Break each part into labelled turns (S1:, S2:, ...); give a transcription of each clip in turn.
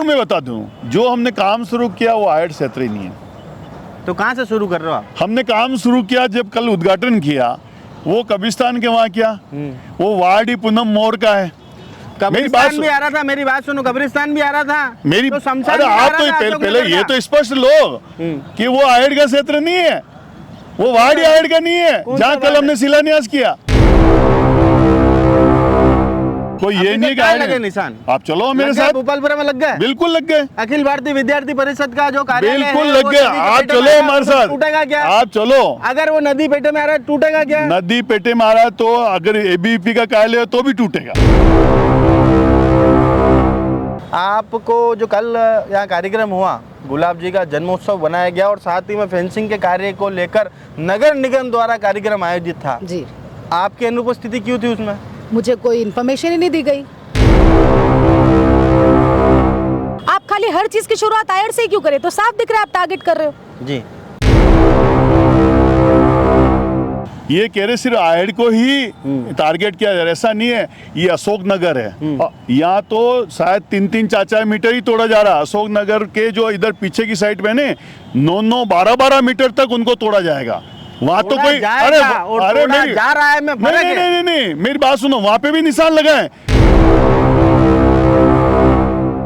S1: और मैं बता दूं, जो हमने काम शुरू किया वो आयड क्षेत्र ही नहीं है।
S2: तो कहाँ से शुरू कर रहे हो आप?
S1: हमने काम शुरू किया जब कल उद्घाटन किया, वो कब्रिस्तान के वहाँ किया, वो वार्ड ही पूनम मोर का है।
S2: कब्रिस्तान भी आ रहा था, मेरी बात सुनो, कब्रिस्तान भी आ रहा था,
S1: मेरी
S2: तो शमशान
S1: अरे
S2: भी आ
S1: आप
S2: रहा
S1: तो
S2: था,
S1: पहले
S2: अशोक
S1: ये
S2: नगर
S1: तो स्पष्ट लो कि वो आयड का क्षेत्र नहीं है, वो वार्ड ही आयड का नहीं है जहाँ कल हमने शिलान्यास किया। कोई ये नहीं
S2: क्या लगे निशान?
S1: आप चलो मेरे साथ,
S2: भोपालपुरा में लग गए,
S1: बिल्कुल लग गए।
S2: अखिल भारतीय विद्यार्थी परिषद का जो कार्यालय
S1: बिल्कुल
S2: है,
S1: लग
S2: वो
S1: गए।
S2: नदी के
S1: आप
S2: पेटे में
S1: चलो
S2: आ रहा है,
S1: हमारे
S2: तो
S1: साथ,
S2: टूटेगा क्या?
S1: आप चलो।
S2: अगर वो नदी पेटे में आ रहा है, टूटेगा क्या?
S1: नदी पेटे में आ रहा है तो अगर एबीवीपी का कार्यालय है तो भी टूटेगा।
S2: आपको जो कल यहाँ कार्यक्रम हुआ, गुलाब जी का जन्मोत्सव बनाया गया और साथ ही में फेंसिंग के कार्य को लेकर नगर निगम द्वारा कार्यक्रम आयोजित था
S3: जी,
S2: आपकी अनुपस्थिति क्यों थी उसमें?
S3: मुझे कोई इन्फॉर्मेशन ही नहीं दी गई। आप खाली हर चीज की शुरुआत आयड से ही क्यों करें? तो साफ दिख रहा है आप टारगेट कर रहे हो
S2: जी।
S1: ये कह रहे सिर्फ आयड को ही टारगेट किया जा रहा है, ऐसा नहीं है। ये अशोक नगर है, यहाँ तो शायद 3-3, 4-4 मीटर ही तोड़ा जा रहा है। अशोक नगर के जो इधर पीछे की साइड में 9-9, 12-12 मीटर तक उनको तोड़ा जाएगा। वहाँ तो कोई अरे मेरी
S2: जा रहा है, मैं
S1: नहीं, मेरी बात सुनो, वहाँ पे भी निशान लगाए।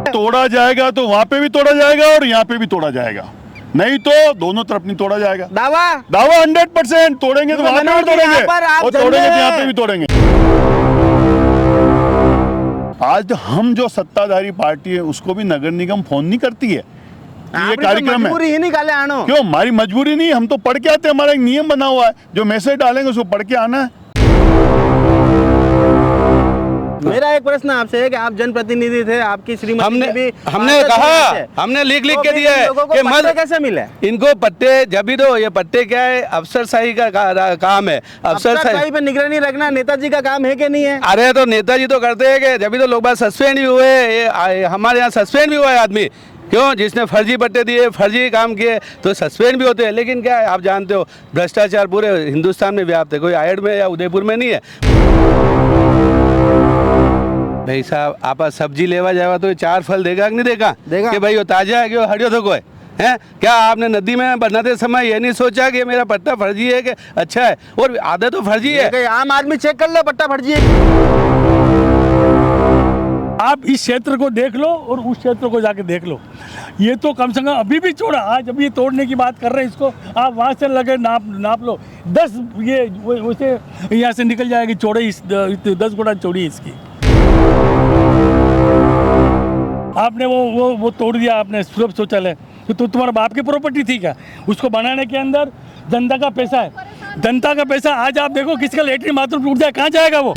S1: तोड़ा जाएगा तो वहाँ पे भी तोड़ा जाएगा और यहाँ पे भी तोड़ा जाएगा, नहीं तो दोनों तरफ नहीं तोड़ा जाएगा।
S2: दावा
S1: 100% तोड़ेंगे तो वहाँ पे भी तोड़ेंगे और तोड़ेंगे तो यहाँ पे भी तोड़ेंगे। आज हम जो सत्ताधारी पार्टी है उसको भी नगर निगम फोन नहीं करती है ये कार्यक्रम है।
S2: मजबूरी ही निकाले आनो।
S1: क्यों? हमारी मजबूरी नहीं, हम तो पढ़ के आते हैं, हमारा एक नियम बना हुआ है, जो मैसेज डालेंगे उसको पढ़ के आना है।
S2: मेरा एक प्रश्न आपसे है कि आप जनप्रतिनिधि थे, आपकी श्रीमती भी
S4: हमने कहा, हमने लिख के दिया है कि
S2: पट्टे कैसे मिले
S4: इनको पट्टे। जब भी तो ये पट्टे क्या है, अफसरशाही का काम है।
S2: अफसरशाही पे निगरानी रखना नेताजी का काम है कि नहीं है?
S4: अरे तो नेताजी तो करते हैं कि जब भी तो लोग बात सस्पेंड भी हुए, हमारे यहाँ सस्पेंड भी हुआ है आदमी, क्यों? जिसने फर्जी पट्टे दिए, फर्जी काम किए तो सस्पेंड भी होते हैं। लेकिन क्या है, आप जानते हो भ्रष्टाचार पूरे हिंदुस्तान में व्याप्त है, कोई आयड में या उदयपुर में नहीं है। भाई साहब, आप सब्जी लेवा जाएगा तो 4 फल देगा कि नहीं देगा? कि भाई वो ताजा है कि वो हरियो तो कोई है? क्या आपने नदी में बनाते समय ये नहीं सोचा कि मेरा पट्टा फर्जी है कि अच्छा है? और आधा तो फर्जी है।
S2: आम आदमी चेक कर ले पट्टा फर्जी है।
S5: आप इस क्षेत्र को देख लो और उस क्षेत्र को जाके देख लो, ये तो कम से कम अभी भी चौड़ा। आज अभी तोड़ने की बात कर रहे हैं, इसको आप वहाँ से लगे नाप लो, 10 ये वैसे यहाँ से निकल जाएगी चौड़ाई, 10 गुना चौड़ी इसकी। आपने वो तोड़ दिया, आपने सुलभ शौचालय, तो तुम्हारा बाप की प्रॉपर्टी थी क्या? उसको बनाने के अंदर जनता का पैसा है, जनता का पैसा। आज आप देखो किसका लेटरिन बाथरूम टूट जाए, कहाँ जाएगा वो?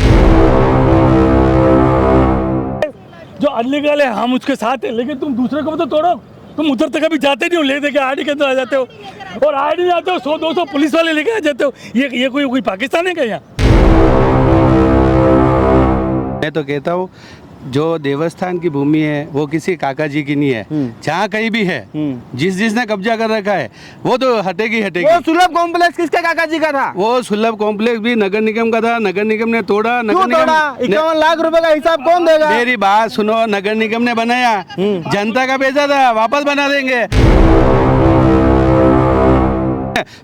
S5: जो अनलीगल है हम उसके साथ है, लेकिन तुम दूसरे को तो तोड़ो। तुम उधर तक कभी जाते नहीं हो, ले दे के आईडी के अंदर आ जाते हो और आईडी में आते हो 100-200 पुलिस वाले लेके आ जाते हो। ये कोई पाकिस्तान है क्या यहाँ?
S4: मैं तो कहता हूँ जो देवस्थान की भूमि है वो किसी काका जी की नहीं है, जहाँ कहीं भी है, जिसने कब्जा कर रखा है वो तो हटेगी।
S2: वो सुलभ कॉम्प्लेक्स किसके काका जी का था?
S4: वो सुलभ कॉम्प्लेक्स भी नगर निगम का था, नगर निगम ने तोड़ा।
S2: नगर निगम 51 लाख रुपए का हिसाब कौन देगा?
S4: मेरी बात सुनो, नगर निगम ने बनाया, जनता का पैसा था, वापस बना देंगे।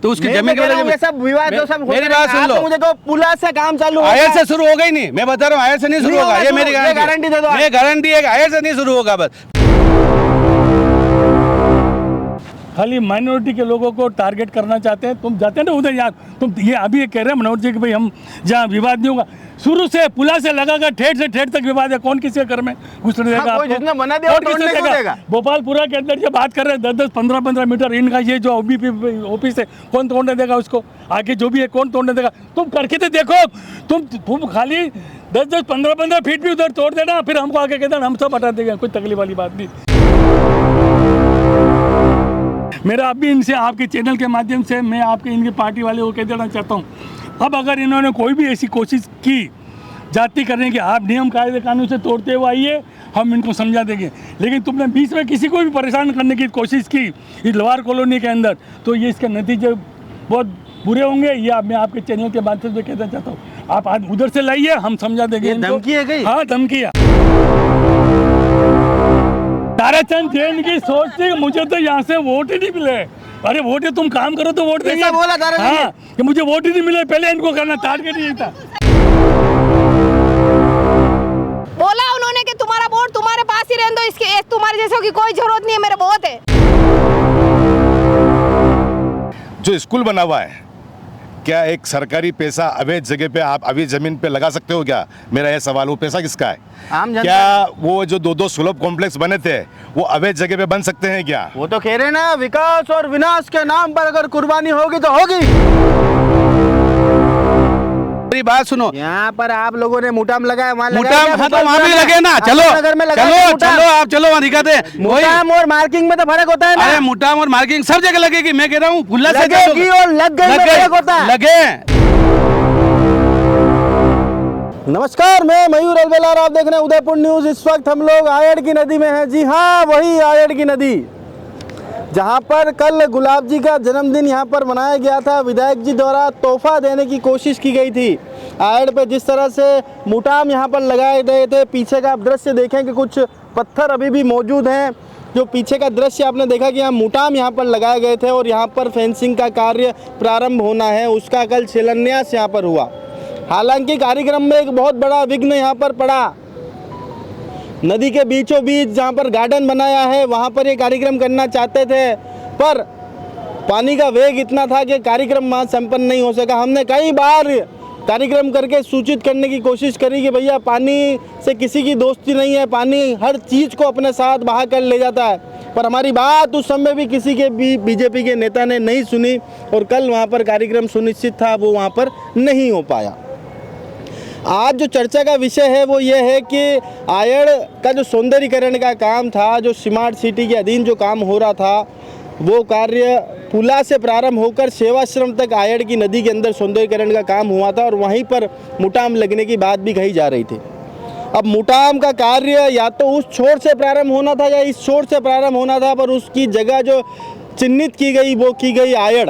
S4: तो उसकी जमीन
S2: ये सब विवाद जो सब
S4: मेरी बात सुन लो,
S2: मुझे तो पुला से काम चालू
S4: आयर से शुरू हो गई नहीं, मैं बता रहा हूँ आयर से नहीं शुरू होगा, ये मेरी गारंटी दे दो। मैं गारंटी है कि आयर से नहीं शुरू होगा। बस
S5: खाली माइनॉरिटी के लोगों को टारगेट करना चाहते हैं। तुम जाते हैं ना उधर यार, तुम ये अभी ये कह रहे हैं मनोहर जी कि भाई हम जहाँ विवाद नहीं होगा, शुरू से पुला से लगाकर ठेठ से ठेठ तक विवाद है। कौन किसके घर में घुसने देगा?
S2: जिसने बना दिया तोड़ने को देगा।
S5: भोपालपुरा के अंदर जो बात कर रहे हैं 10-10, 15-15 मीटर इनका ये जो ऑफिस है, कौन तोड़ने देगा उसको? आगे जो भी है कौन तोड़ने देगा? तुम करके तो देखो, तुम खाली 10-10, 15-15 फीट भी उधर तोड़ देना, फिर हमको आगे कहते हम सब हटा देंगे, कोई तकलीफ वाली बात नहीं। मेरा अभी इनसे आपके चैनल के माध्यम से मैं आपके इनकी पार्टी वाले को कह देना चाहता हूँ, अब अगर इन्होंने कोई भी ऐसी कोशिश की जाति करने की, आप नियम कायदे कानून से तोड़ते हुए आइए, हम इनको समझा देंगे। लेकिन तुमने बीच में किसी को भी परेशान करने की कोशिश की इस लोहार कॉलोनी के अंदर, तो ये इसके नतीजे बहुत बुरे होंगे। ये मैं आपके चैनल के माध्यम से कहना चाहता हूँ, आप आज उधर से लाइए, हम समझा देंगे।
S2: धमकी है?
S5: हाँ, धमकी है। ताराचंद जैन की सोच थी कि मुझे तो यहाँ से वोट ही नहीं मिले। अरे वोट है, तुम काम करो तो वोट देंगे।
S2: ऐसा बोला ताराचंद जी?
S5: हाँ, कि मुझे वोट ही नहीं मिले, पहले इनको करना, टारगेट यही था।
S3: बोला उन्होंने कि तुम्हारा वोट तुम्हारे पास ही रहने दो, इसके तुम्हारे जैसों की कोई जरूरत नहीं है, मेरे बहुत है।
S6: जो स्कूल बना हुआ है, क्या एक सरकारी पैसा अवैध जगह पे आप अवैध जमीन पे लगा सकते हो क्या? मेरा यह सवाल, वो पैसा किसका है?
S2: आम जनता
S6: क्या वो जो दो सुलभ कॉम्प्लेक्स बने थे वो अवैध जगह पे बन सकते हैं क्या?
S2: वो तो कह रहे ना, विकास और विनाश के नाम पर अगर कुर्बानी होगी तो होगी।
S4: मेरी बात सुनो,
S2: यहाँ पर आप लोगों ने मुटाम लगाया, वहाँ
S4: मुटाम, हाँ तो वहाँ भी लगे ना। चलो
S2: नगर में
S4: चलो चलो, आप चलो वहाँ दिखाते हैं। वही
S2: मुटाम और मार्किंग में तो फर्क होता है ना।
S4: अरे मुटाम और मार्किंग सब जगह लगेगी, मैं कह रहा हूँ खुला से
S2: लगेगी और लग गई में फर्क होता है।
S4: लगे।
S2: नमस्कार, मैं मयूर अलवेला और आप देख रहे हैं उदयपुर न्यूज। इस वक्त हम लोग आयड़ की नदी में हैं। जी हाँ, वही आयड़ की नदी जहाँ पर कल गुलाब जी का जन्मदिन यहाँ पर मनाया गया था। विधायक जी द्वारा तोहफा देने की कोशिश की गई थी। आयड़ पे जिस तरह से मुटाम यहाँ पर लगाए गए थे, पीछे का आप दृश्य देखें कि कुछ पत्थर अभी भी मौजूद हैं। जो पीछे का दृश्य आपने देखा कि यहाँ मुटाम यहाँ पर लगाए गए थे और यहाँ पर फेंसिंग का कार्य प्रारंभ होना है, उसका कल शिलान्यास यहाँ पर हुआ। हालांकि कार्यक्रम में एक बहुत बड़ा विघ्न यहाँ पर पड़ा। नदी के बीचों बीच जहाँ पर गार्डन बनाया है, वहाँ पर ये कार्यक्रम करना चाहते थे, पर पानी का वेग इतना था कि कार्यक्रम वहाँ संपन्न नहीं हो सका। हमने कई बार कार्यक्रम करके सूचित करने की कोशिश करी कि भैया पानी से किसी की दोस्ती नहीं है, पानी हर चीज़ को अपने साथ बहा कर ले जाता है, पर हमारी बात उस समय भी किसी के भी बीजेपी के नेता ने नहीं सुनी और कल वहाँ पर कार्यक्रम सुनिश्चित था, वो वहाँ पर नहीं हो पाया। आज जो चर्चा का विषय है वो ये है कि आयड़ का जो सौंदर्यीकरण का काम था, जो स्मार्ट सिटी के अधीन जो काम हो रहा था, वो कार्य पुला से प्रारंभ होकर सेवाश्रम तक आयड़ की नदी के अंदर सौंदर्यीकरण का काम हुआ था और वहीं पर मुटाम लगने की बात भी कही जा रही थी। अब मुटाम का कार्य या तो उस छोर से प्रारंभ होना था या इस छोर से प्रारंभ होना था, पर उसकी जगह जो चिन्हित की गई वो की गई आयड़।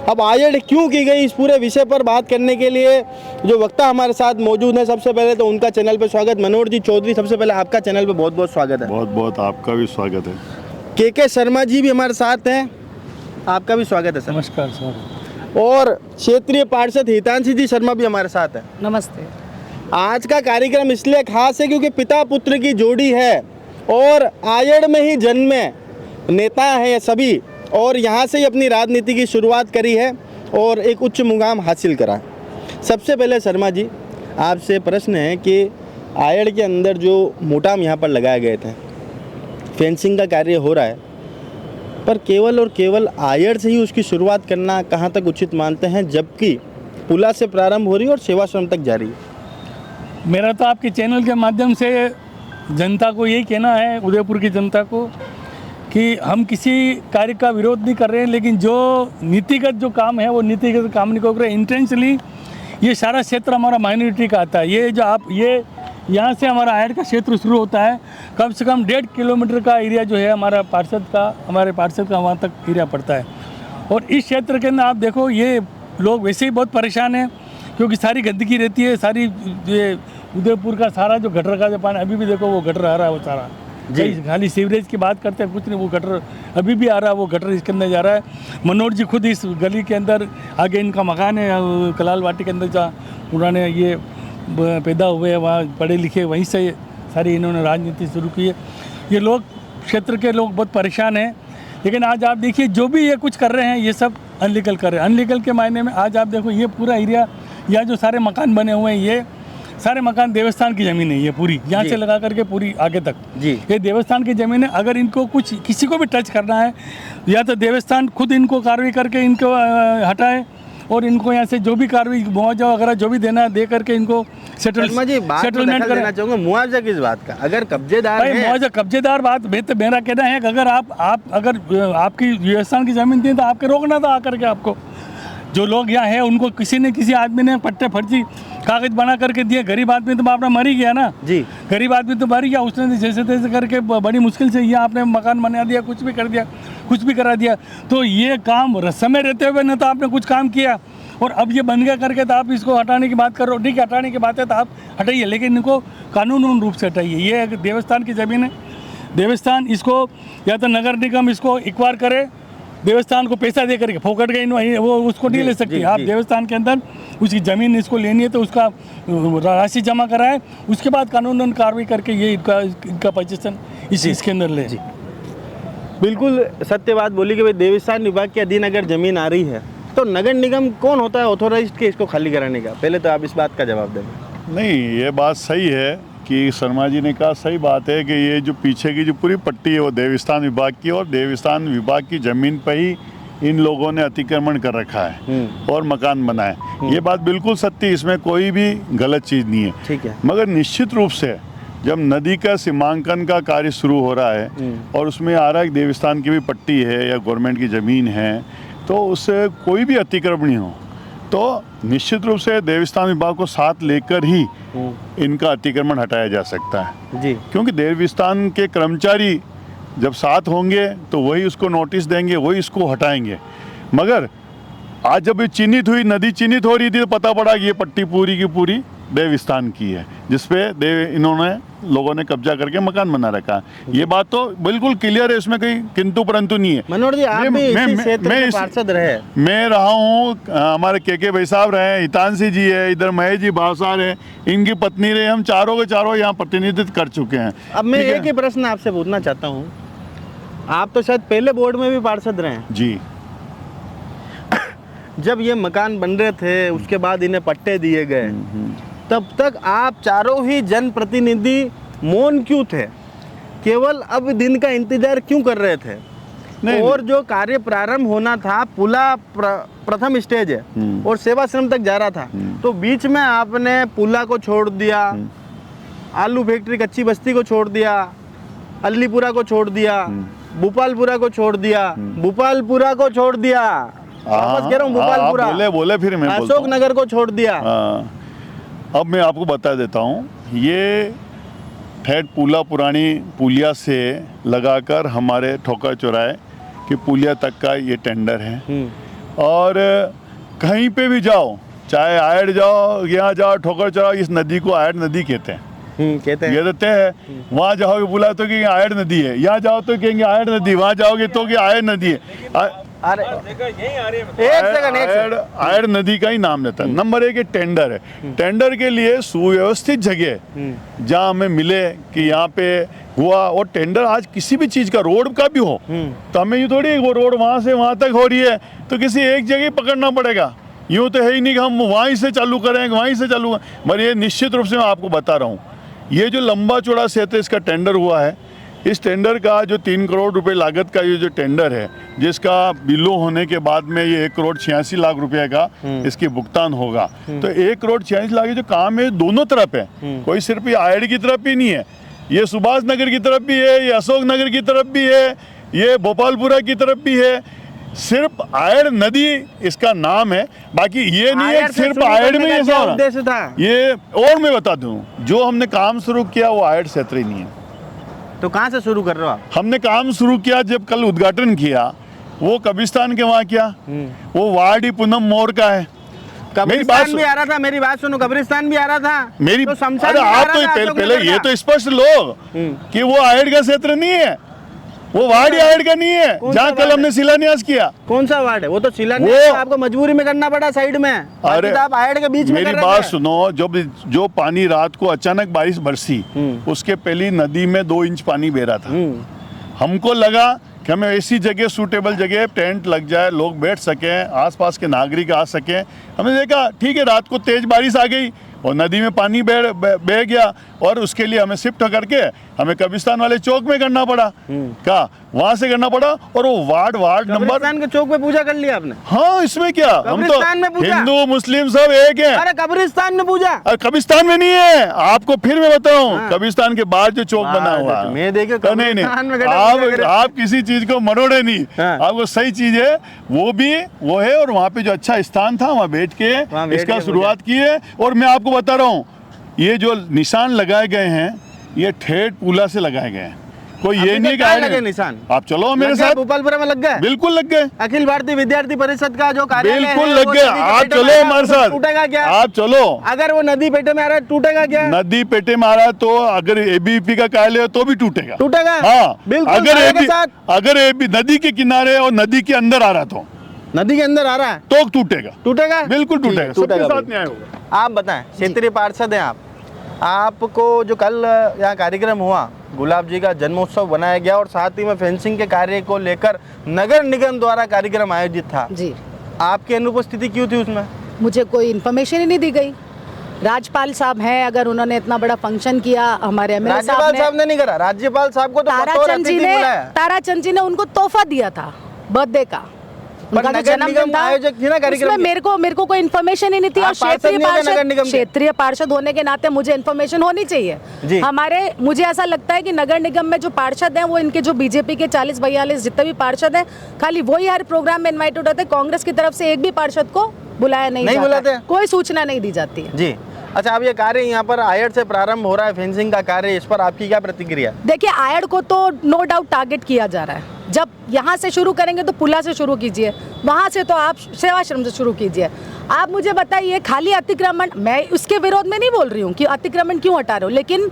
S2: अब आयड़ क्यों की गई, इस पूरे विषय पर बात करने के लिए जो वक्ता हमारे साथ मौजूद है, सबसे पहले तो उनका चैनल पे स्वागत। मनोहर जी चौधरी, सबसे पहले आपका चैनल पे बहुत बहुत स्वागत है।
S1: बहुत बहुत आपका भी स्वागत है।
S2: के शर्मा जी भी हमारे साथ हैं, आपका भी स्वागत है सर।
S5: नमस्कार सर।
S2: और क्षेत्रीय पार्षद हितांशी जी शर्मा भी हमारे साथ हैं।
S3: नमस्ते।
S2: आज का कार्यक्रम इसलिए खास है क्योंकि पिता पुत्र की जोड़ी है और आयड़ में ही जन्मे नेता हैं सभी, और यहाँ से ही अपनी राजनीति की शुरुआत करी है और एक उच्च मुकाम हासिल करा। सबसे पहले शर्मा जी आपसे प्रश्न है कि आयड़ के अंदर जो मुटाम यहाँ पर लगाए गए थे, फेंसिंग का कार्य हो रहा है, पर केवल और केवल आयड़ से ही उसकी शुरुआत करना कहाँ तक उचित मानते हैं, जबकि पुला से प्रारंभ हो रही है और सेवाश्रम तक जा रही है?
S5: मेरा तो आपके चैनल के माध्यम से जनता को यही कहना है, उदयपुर की जनता को, कि हम किसी कार्य का विरोध नहीं कर रहे हैं, लेकिन जो नीतिगत जो काम है वो नीतिगत काम नहीं कर रहे। इंटेंशनली ये सारा क्षेत्र हमारा माइनॉरिटी का आता है। ये जो आप ये यहाँ से हमारा आयड़ का क्षेत्र शुरू होता है, कम से कम 1.5 किलोमीटर का एरिया जो है हमारे पार्षद का वहाँ तक एरिया पड़ता है। और इस क्षेत्र के अंदर आप देखो, ये लोग वैसे ही बहुत परेशान हैं क्योंकि सारी गंदगी रहती है, सारी ये उदयपुर का सारा जो गटर का जो पानी, अभी भी देखो वो गटर आ रहा है, वो सारा जी, खाली सीवरेज की बात करते हैं कुछ नहीं, वो गटर अभी भी आ रहा है, वो गटर इसके अंदर जा रहा है। मनोहर जी खुद इस गली के अंदर आगे इनका मकान है, कलाल वाटी के अंदर जहाँ पुराने ये पैदा हुए हैं, वहाँ पढ़े लिखे, वहीं से सारी इन्होंने राजनीति शुरू की है। ये लोग, क्षेत्र के लोग बहुत परेशान हैं, लेकिन आज आप देखिए जो भी ये कुछ कर रहे हैं ये सब अनलीगल कर रहे हैं। अनलीगल के मायने में आज आप देखो ये पूरा एरिया, यहाँ जो सारे मकान बने हुए हैं, ये सारे मकान देवस्थान की ज़मीन है, ये पूरी यहाँ से लगा करके पूरी आगे तक
S2: जी,
S5: ये देवस्थान की ज़मीन है। अगर इनको कुछ किसी को भी टच करना है, या तो देवस्थान खुद इनको कार्रवाई करके इनको हटाए और इनको यहाँ से जो भी कार्रवाई मुआवजा वगैरह जो भी देना है दे करके इनको सेटलमेंट करना
S2: चाहूँगा। मुआवजा किस बात का? अगर कब्जेदार है,
S5: मुआवजा कब्जेदार बात मेरा कहना है कि अगर आप अगर आपकी देवस्थान की ज़मीन थी तो आपके रोकना था आकर के। आपको जो लोग यहाँ हैं उनको किसी न किसी आदमी ने पट्टे फर्जी कागज बना करके दिए। गरीब आदमी तो अपना मर ही गया ना
S2: जी,
S5: गरीब आदमी तो मर ही गया, उसने जैसे तैसे करके बड़ी मुश्किल से यहाँ आपने मकान बना दिया, कुछ भी कर दिया, कुछ भी करा दिया। तो ये काम समय रहते हुए न तो आपने कुछ काम किया और अब ये बन गया करके तो आप इसको हटाने की बात कर रहे हो। ठीक है, हटाने की बात है तो आप हटाइए, लेकिन इनको कानूनी रूप से हटाइए। ये देवस्थान की ज़मीन है, देवस्थान इसको या तो नगर निगम इसको एक्वायर करे, देवस्थान को पैसा दे करके फोकट गई वो उसको नहीं ले सकती। आप देवस्थान के अंदर उसकी ज़मीन इसको लेनी है तो उसका राशि जमा कराएं, उसके बाद कानूनन कार्रवाई करके ये इनका पोजीशन इसके अंदर ले।
S2: बिल्कुल सत्य बात बोली कि भाई देवस्थान विभाग के अधीन अगर ज़मीन आ रही है तो नगर निगम कौन होता है ऑथोराइज्ड के इसको खाली कराने का? पहले तो आप इस बात का जवाब दें।
S1: नहीं, ये बात सही है कि शर्मा जी ने कहा, सही बात है कि ये जो पीछे की जो पूरी पट्टी है वो देवस्थान विभाग की, और देवस्थान विभाग की ज़मीन पर ही इन लोगों ने अतिक्रमण कर रखा है और मकान बनाए। ये बात बिल्कुल सत्य, इसमें कोई भी गलत चीज़ नहीं है।
S2: ठीक है।
S1: मगर निश्चित रूप से जब नदी का सीमांकन का कार्य शुरू हो रहा है और उसमें आ रहा है कि देवस्थान की भी पट्टी है या गवर्नमेंट की ज़मीन है, तो उससे कोई भी अतिक्रमण हो तो निश्चित रूप से देवस्थान विभाग को साथ लेकर ही इनका अतिक्रमण हटाया जा सकता है
S2: जी।
S1: क्योंकि देवस्थान के कर्मचारी जब साथ होंगे तो वही उसको नोटिस देंगे, वही इसको हटाएंगे। मगर आज जब ये चिन्हित हुई, नदी चिन्हित हो रही थी, तो पता पड़ा कि ये पट्टी पूरी की पूरी देवस्थान की है, जिसपे इन्होंने लोगों ने कब्जा करके मकान बना रखा है। ये बात तो बिल्कुल क्लियर है, इसमें कहीं किंतु परंतु नहीं है।
S2: मनोहर जी, आप भी इसी क्षेत्र के पार्षद रहे।
S1: मैं रहा हूँ, हमारे के भाई साहब रहे, हितांशी जी है, इधर महेश जी भावसार है, इनकी पत्नी रहे, हम चारों के चारों यहाँ प्रतिनिधित्व कर चुके हैं।
S2: अब मैं एक ही प्रश्न आपसे पूछना चाहता हूँ, आप तो शायद पहले बोर्ड में भी पार्षद रहे हैं
S1: जी।
S2: जब ये मकान बन रहे थे उसके बाद इन्हें पट्टे दिए गए, तब तक आप चारों ही जनप्रतिनिधि मौन क्यों थे? केवल अब दिन का इंतजार क्यों कर रहे थे?
S1: नहीं,
S2: और जो कार्य प्रारंभ होना था, पुला प्रथम स्टेज है और सेवाश्रम तक जा रहा था, तो बीच में आपने पुला को छोड़ दिया, आलू फैक्ट्री कच्ची बस्ती को छोड़ दिया, अलीपुरा को छोड़ दिया, भोपालपुरा को छोड़ दिया, भोपालपुरा को छोड़ दिया, वापस कह रहा हूँ भोपालपुरा,
S1: बोले फिर मैं बोलता
S2: अशोक नगर को छोड़ दिया।
S1: अब मैं आपको बता देता हूँ, ये ठेठ पुला पुरानी पुलिया से लगाकर हमारे ठोकर चौराहे कि पुलिया तक का ये टेंडर है। और कहीं पे भी जाओ, चाहे आयड जाओ, यहाँ जाओ, ठोकर चौराहा, इस नदी को आयड नदी कहते हैं।
S2: कहते हैं,
S1: ये देते हैं। वहाँ जाओगे बोला तो कि आयड नदी है, यहाँ जाओ तो कहेंगे आयड नदी, वहाँ जाओगे तो कि आयड नदी है।
S2: अरे एक सेकंड,
S1: आयड नदी का ही नाम देता है। नंबर एक, टेंडर है। टेंडर के लिए सुव्यवस्थित जगह जहाँ हमें मिले कि यहाँ पे हुआ, और टेंडर आज किसी भी चीज का, रोड का भी हो तो हमें ये थोड़ी वो रोड वहाँ से वहाँ तक हो रही है तो किसी एक जगह पकड़ना पड़ेगा। यूँ तो है ही नहीं कि हम वहीं से चालू करें, वहीं से चालू करें। मगर ये निश्चित रूप से मैं आपको बता रहा हूँ, ये जो लंबा चौड़ा क्षेत्र इसका टेंडर हुआ है, इस टेंडर का जो 3 करोड़ रुपए लागत का ये जो टेंडर है, जिसका बिलो होने के बाद में ये 1 करोड़ 86 लाख रुपए का इसकी भुगतान होगा। तो 1 करोड़ 86 लाख जो काम है दोनों तरफ है, कोई सिर्फ ये आयड की तरफ ही नहीं है, ये सुभाष नगर की तरफ भी है, ये अशोक नगर की तरफ भी है, ये भोपालपुरा की तरफ भी है। सिर्फ आयड नदी इसका नाम है, बाकी ये नहीं है सिर्फ आयड में ऐसा
S2: उद्देश्य था
S1: ये। और मैं बता दूं, जो हमने काम शुरू किया वो आयड क्षेत्र ही नहीं है।
S2: तो कहाँ से शुरू कर रहे हो आप?
S1: हमने काम शुरू किया, जब कल उद्घाटन किया, वो कब्रिस्तान के वहाँ किया, वो वार्ड ही पूनम मोर का है।
S2: कब्रिस्तान भी आ रहा था, मेरी बात सुनो, कब्रिस्तान भी आ रहा था,
S1: मेरी
S2: तो शमशान
S1: अरे
S2: भी आ
S1: आप
S2: रहा था,
S1: तो पहले ये तो स्पष्ट लो कि वो आयड का क्षेत्र नहीं है, वो वार्ड ही आयड का नहीं है, जहाँ कल हमने शिलान्यास किया।
S2: कौन सा वार्ड है? वो तो शिलान्यास आपको मजबूरी में करना पड़ा साइड में।
S1: अरे
S2: आप आयड के बीच में
S1: मेरी बात सुनो, जब जो पानी रात को अचानक बारिश बरसी, उसके पहले नदी में 2 इंच पानी बह रहा था। हमको लगा कि हमें ऐसी जगह, सूटेबल जगह, टेंट लग जाए, लोग बैठ सकें, आसपास के नागरिक आ सकें। हमने देखा ठीक है, रात को तेज बारिश आ गई और नदी में पानी बह गया, और उसके लिए हमें शिफ्ट करके हमें कब्रिस्तान वाले चौक में करना पड़ा। क्या वहां से करना पड़ा, और वो वार्ड नंबर
S2: कब्रिस्तान के चौक पे पूजा कर लिया आपने?
S1: हाँ, इसमें क्या, हम तो हिंदू मुस्लिम सब एक हैं।
S2: अरे कब्रिस्तान में पूजा?
S1: कब्रिस्तान में नहीं है, आपको फिर मैं बताऊं, कब्रिस्तान के बाद जो चौक बना हुआ है,
S2: मैं देखे
S1: नहीं, आप किसी चीज को मरोड़े नहीं, आपको सही चीज है वो है। और वहाँ पे जो अच्छा स्थान था, वहाँ बैठ के इसका शुरुआत की है। और मैं आपको बता रहा हूँ, ये जो निशान लगाए गए हैं, ये ठेठ पुला से लगाए गए हैं। कोई
S2: अभी
S1: ये नहीं
S2: तक क्या लगे
S1: है
S2: निशान?
S1: आप चलो मेरे
S2: लग गए?
S1: साथ,
S2: भोपालपुरा में लग गए?
S1: बिल्कुल लग गए,
S2: अखिल भारतीय विद्यार्थी परिषद का जो कार्यालय
S1: बिल्कुल
S2: है,
S1: लग
S2: वो
S1: गए।
S2: नदी के
S1: आप
S2: पेटे में
S1: चलो
S2: आ रहा है,
S1: हमारे
S2: तो
S1: साथ,
S2: टूटेगा क्या?
S1: आप चलो।
S2: अगर वो नदी पेटे में आ रहा है टूटेगा क्या?
S1: नदी पेटे में आ रहा है तो अगर एबीवीपी का कार्यालय है तो भी टूटेगा।
S2: टूटेगा?
S1: हाँ,
S2: बिल्कुल
S1: अगर
S2: सारे के साथ।
S1: अगर नदी के किनारे और नदी के अंदर आ रहा तो
S2: नदी के अंदर आ रहा है
S1: तो टूटेगा,
S2: टूटेगा?
S1: बिल्कुल
S2: ठीक है,
S1: टूटेगा, सबके
S2: टूटेगा
S1: साथ
S2: भाई।
S1: न्याय होगा।
S2: आप बताएं, क्षेत्रीय पार्षद हैं आप, आपको जो कल यहाँ कार्यक्रम हुआ, गुलाब जी का जन्मोत्सव बनाया गया और साथ ही में फेंसिंग के कार्य को लेकर नगर निगम द्वारा कार्यक्रम आयोजित था,
S3: जी,
S2: आपकी अनुपस्थिति क्यों थी उसमें?
S3: मुझे कोई इन्फॉर्मेशन ही नहीं दी गई। राज्यपाल साहब हैं, अगर उन्होंने इतना बड़ा फंक्शन किया, हमारे एमएलए
S2: राज्यपाल साहब ने नहीं करा, राज्यपाल साहब को तो बतौर अतिथि बुलाया।
S3: ताराचंद जी ने उनको तोहफा दिया था बर्थडे का, उनका जो
S2: नगर
S3: जन्मदिन
S2: निगम
S3: था,
S2: आयोजक थी ना कार्यक्रम
S3: उसमें
S2: की।
S3: मेरे को कोई इन्फॉर्मेशन ही नहीं थी।
S2: आप
S3: और
S2: पार्षद नहीं थे नगर निगम के?
S3: क्षेत्रीय पार्षद होने के नाते मुझे इन्फॉर्मेशन होनी
S2: जी।
S3: चाहिए। हमारे मुझे ऐसा लगता है कि नगर निगम में जो पार्षद हैं वो इनके जो बीजेपी के 40-42 जितने भी पार्षद हैं, खाली वही हर प्रोग्राम में इन्वाइटेड होते हैं। कांग्रेस की तरफ से एक भी पार्षद को बुलाया नहीं जाता,
S2: बुलाते?
S3: कोई सूचना नहीं दी जाती है।
S2: जी, अच्छा, अब ये कार्य यहाँ पर आयड से प्रारंभ हो रहा है, फेंसिंग का कार्य, इस पर आपकी क्या प्रतिक्रिया?
S3: देखिए, आयड को तो नो डाउट टारगेट किया जा रहा है। जब यहाँ से शुरू करेंगे तो पुला से शुरू कीजिए, वहाँ से तो आप सेवाश्रम से शुरू कीजिए। आप मुझे बताइए, खाली अतिक्रमण, मैं उसके विरोध में नहीं बोल रही हूँ कि अतिक्रमण क्यों हटा रहे हो, लेकिन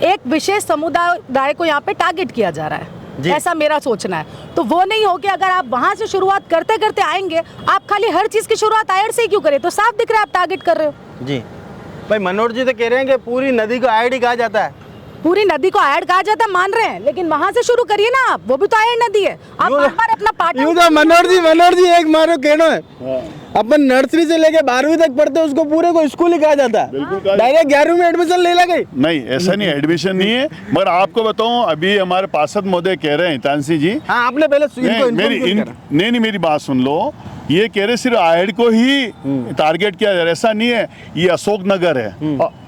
S3: एक विशेष समुदाय को यहाँ पे टारगेट किया जा रहा है, ऐसा मेरा सोचना है। तो वो नहीं हो कि अगर आप वहाँ से शुरुआत करते करते आएंगे, आप खाली हर चीज़ की शुरुआत आयड से ही क्यों करें? तो साफ दिख रहा है आप टारगेट कर रहे हो।
S2: जी भाई, मनोहर जी तो कह रहे हैं कि पूरी नदी को आयड ही कहा जाता है।
S3: पूरी नदी को आयड कहा जाता है, मान रहे हैं, लेकिन वहां से शुरू करिए ना आप, वो भी तो आयड नदी है। आप बार अपना पार्ट
S2: यूं तो मनोहर जी एक मारो कहना है, अपन नर्सरी से लेके 12वीं तक पढ़ते हैं, उसको पूरे को स्कूल ही कहा जाता है, डायरेक्ट 11वीं में एडमिशन ले लगे।
S1: नहीं, ऐसा नहीं, एडमिशन नहीं है। मगर आपको बताऊं, अभी हमारे पार्षद महोदय कह रहे हैं, हितांशी जी,
S2: हाँ, आपने पहले इनको
S1: नहीं, मेरी बात सुन लो। ये कह रहे सिर्फ आयड को ही टारगेट किया जा रहा है, ऐसा नहीं है। ये अशोक नगर है,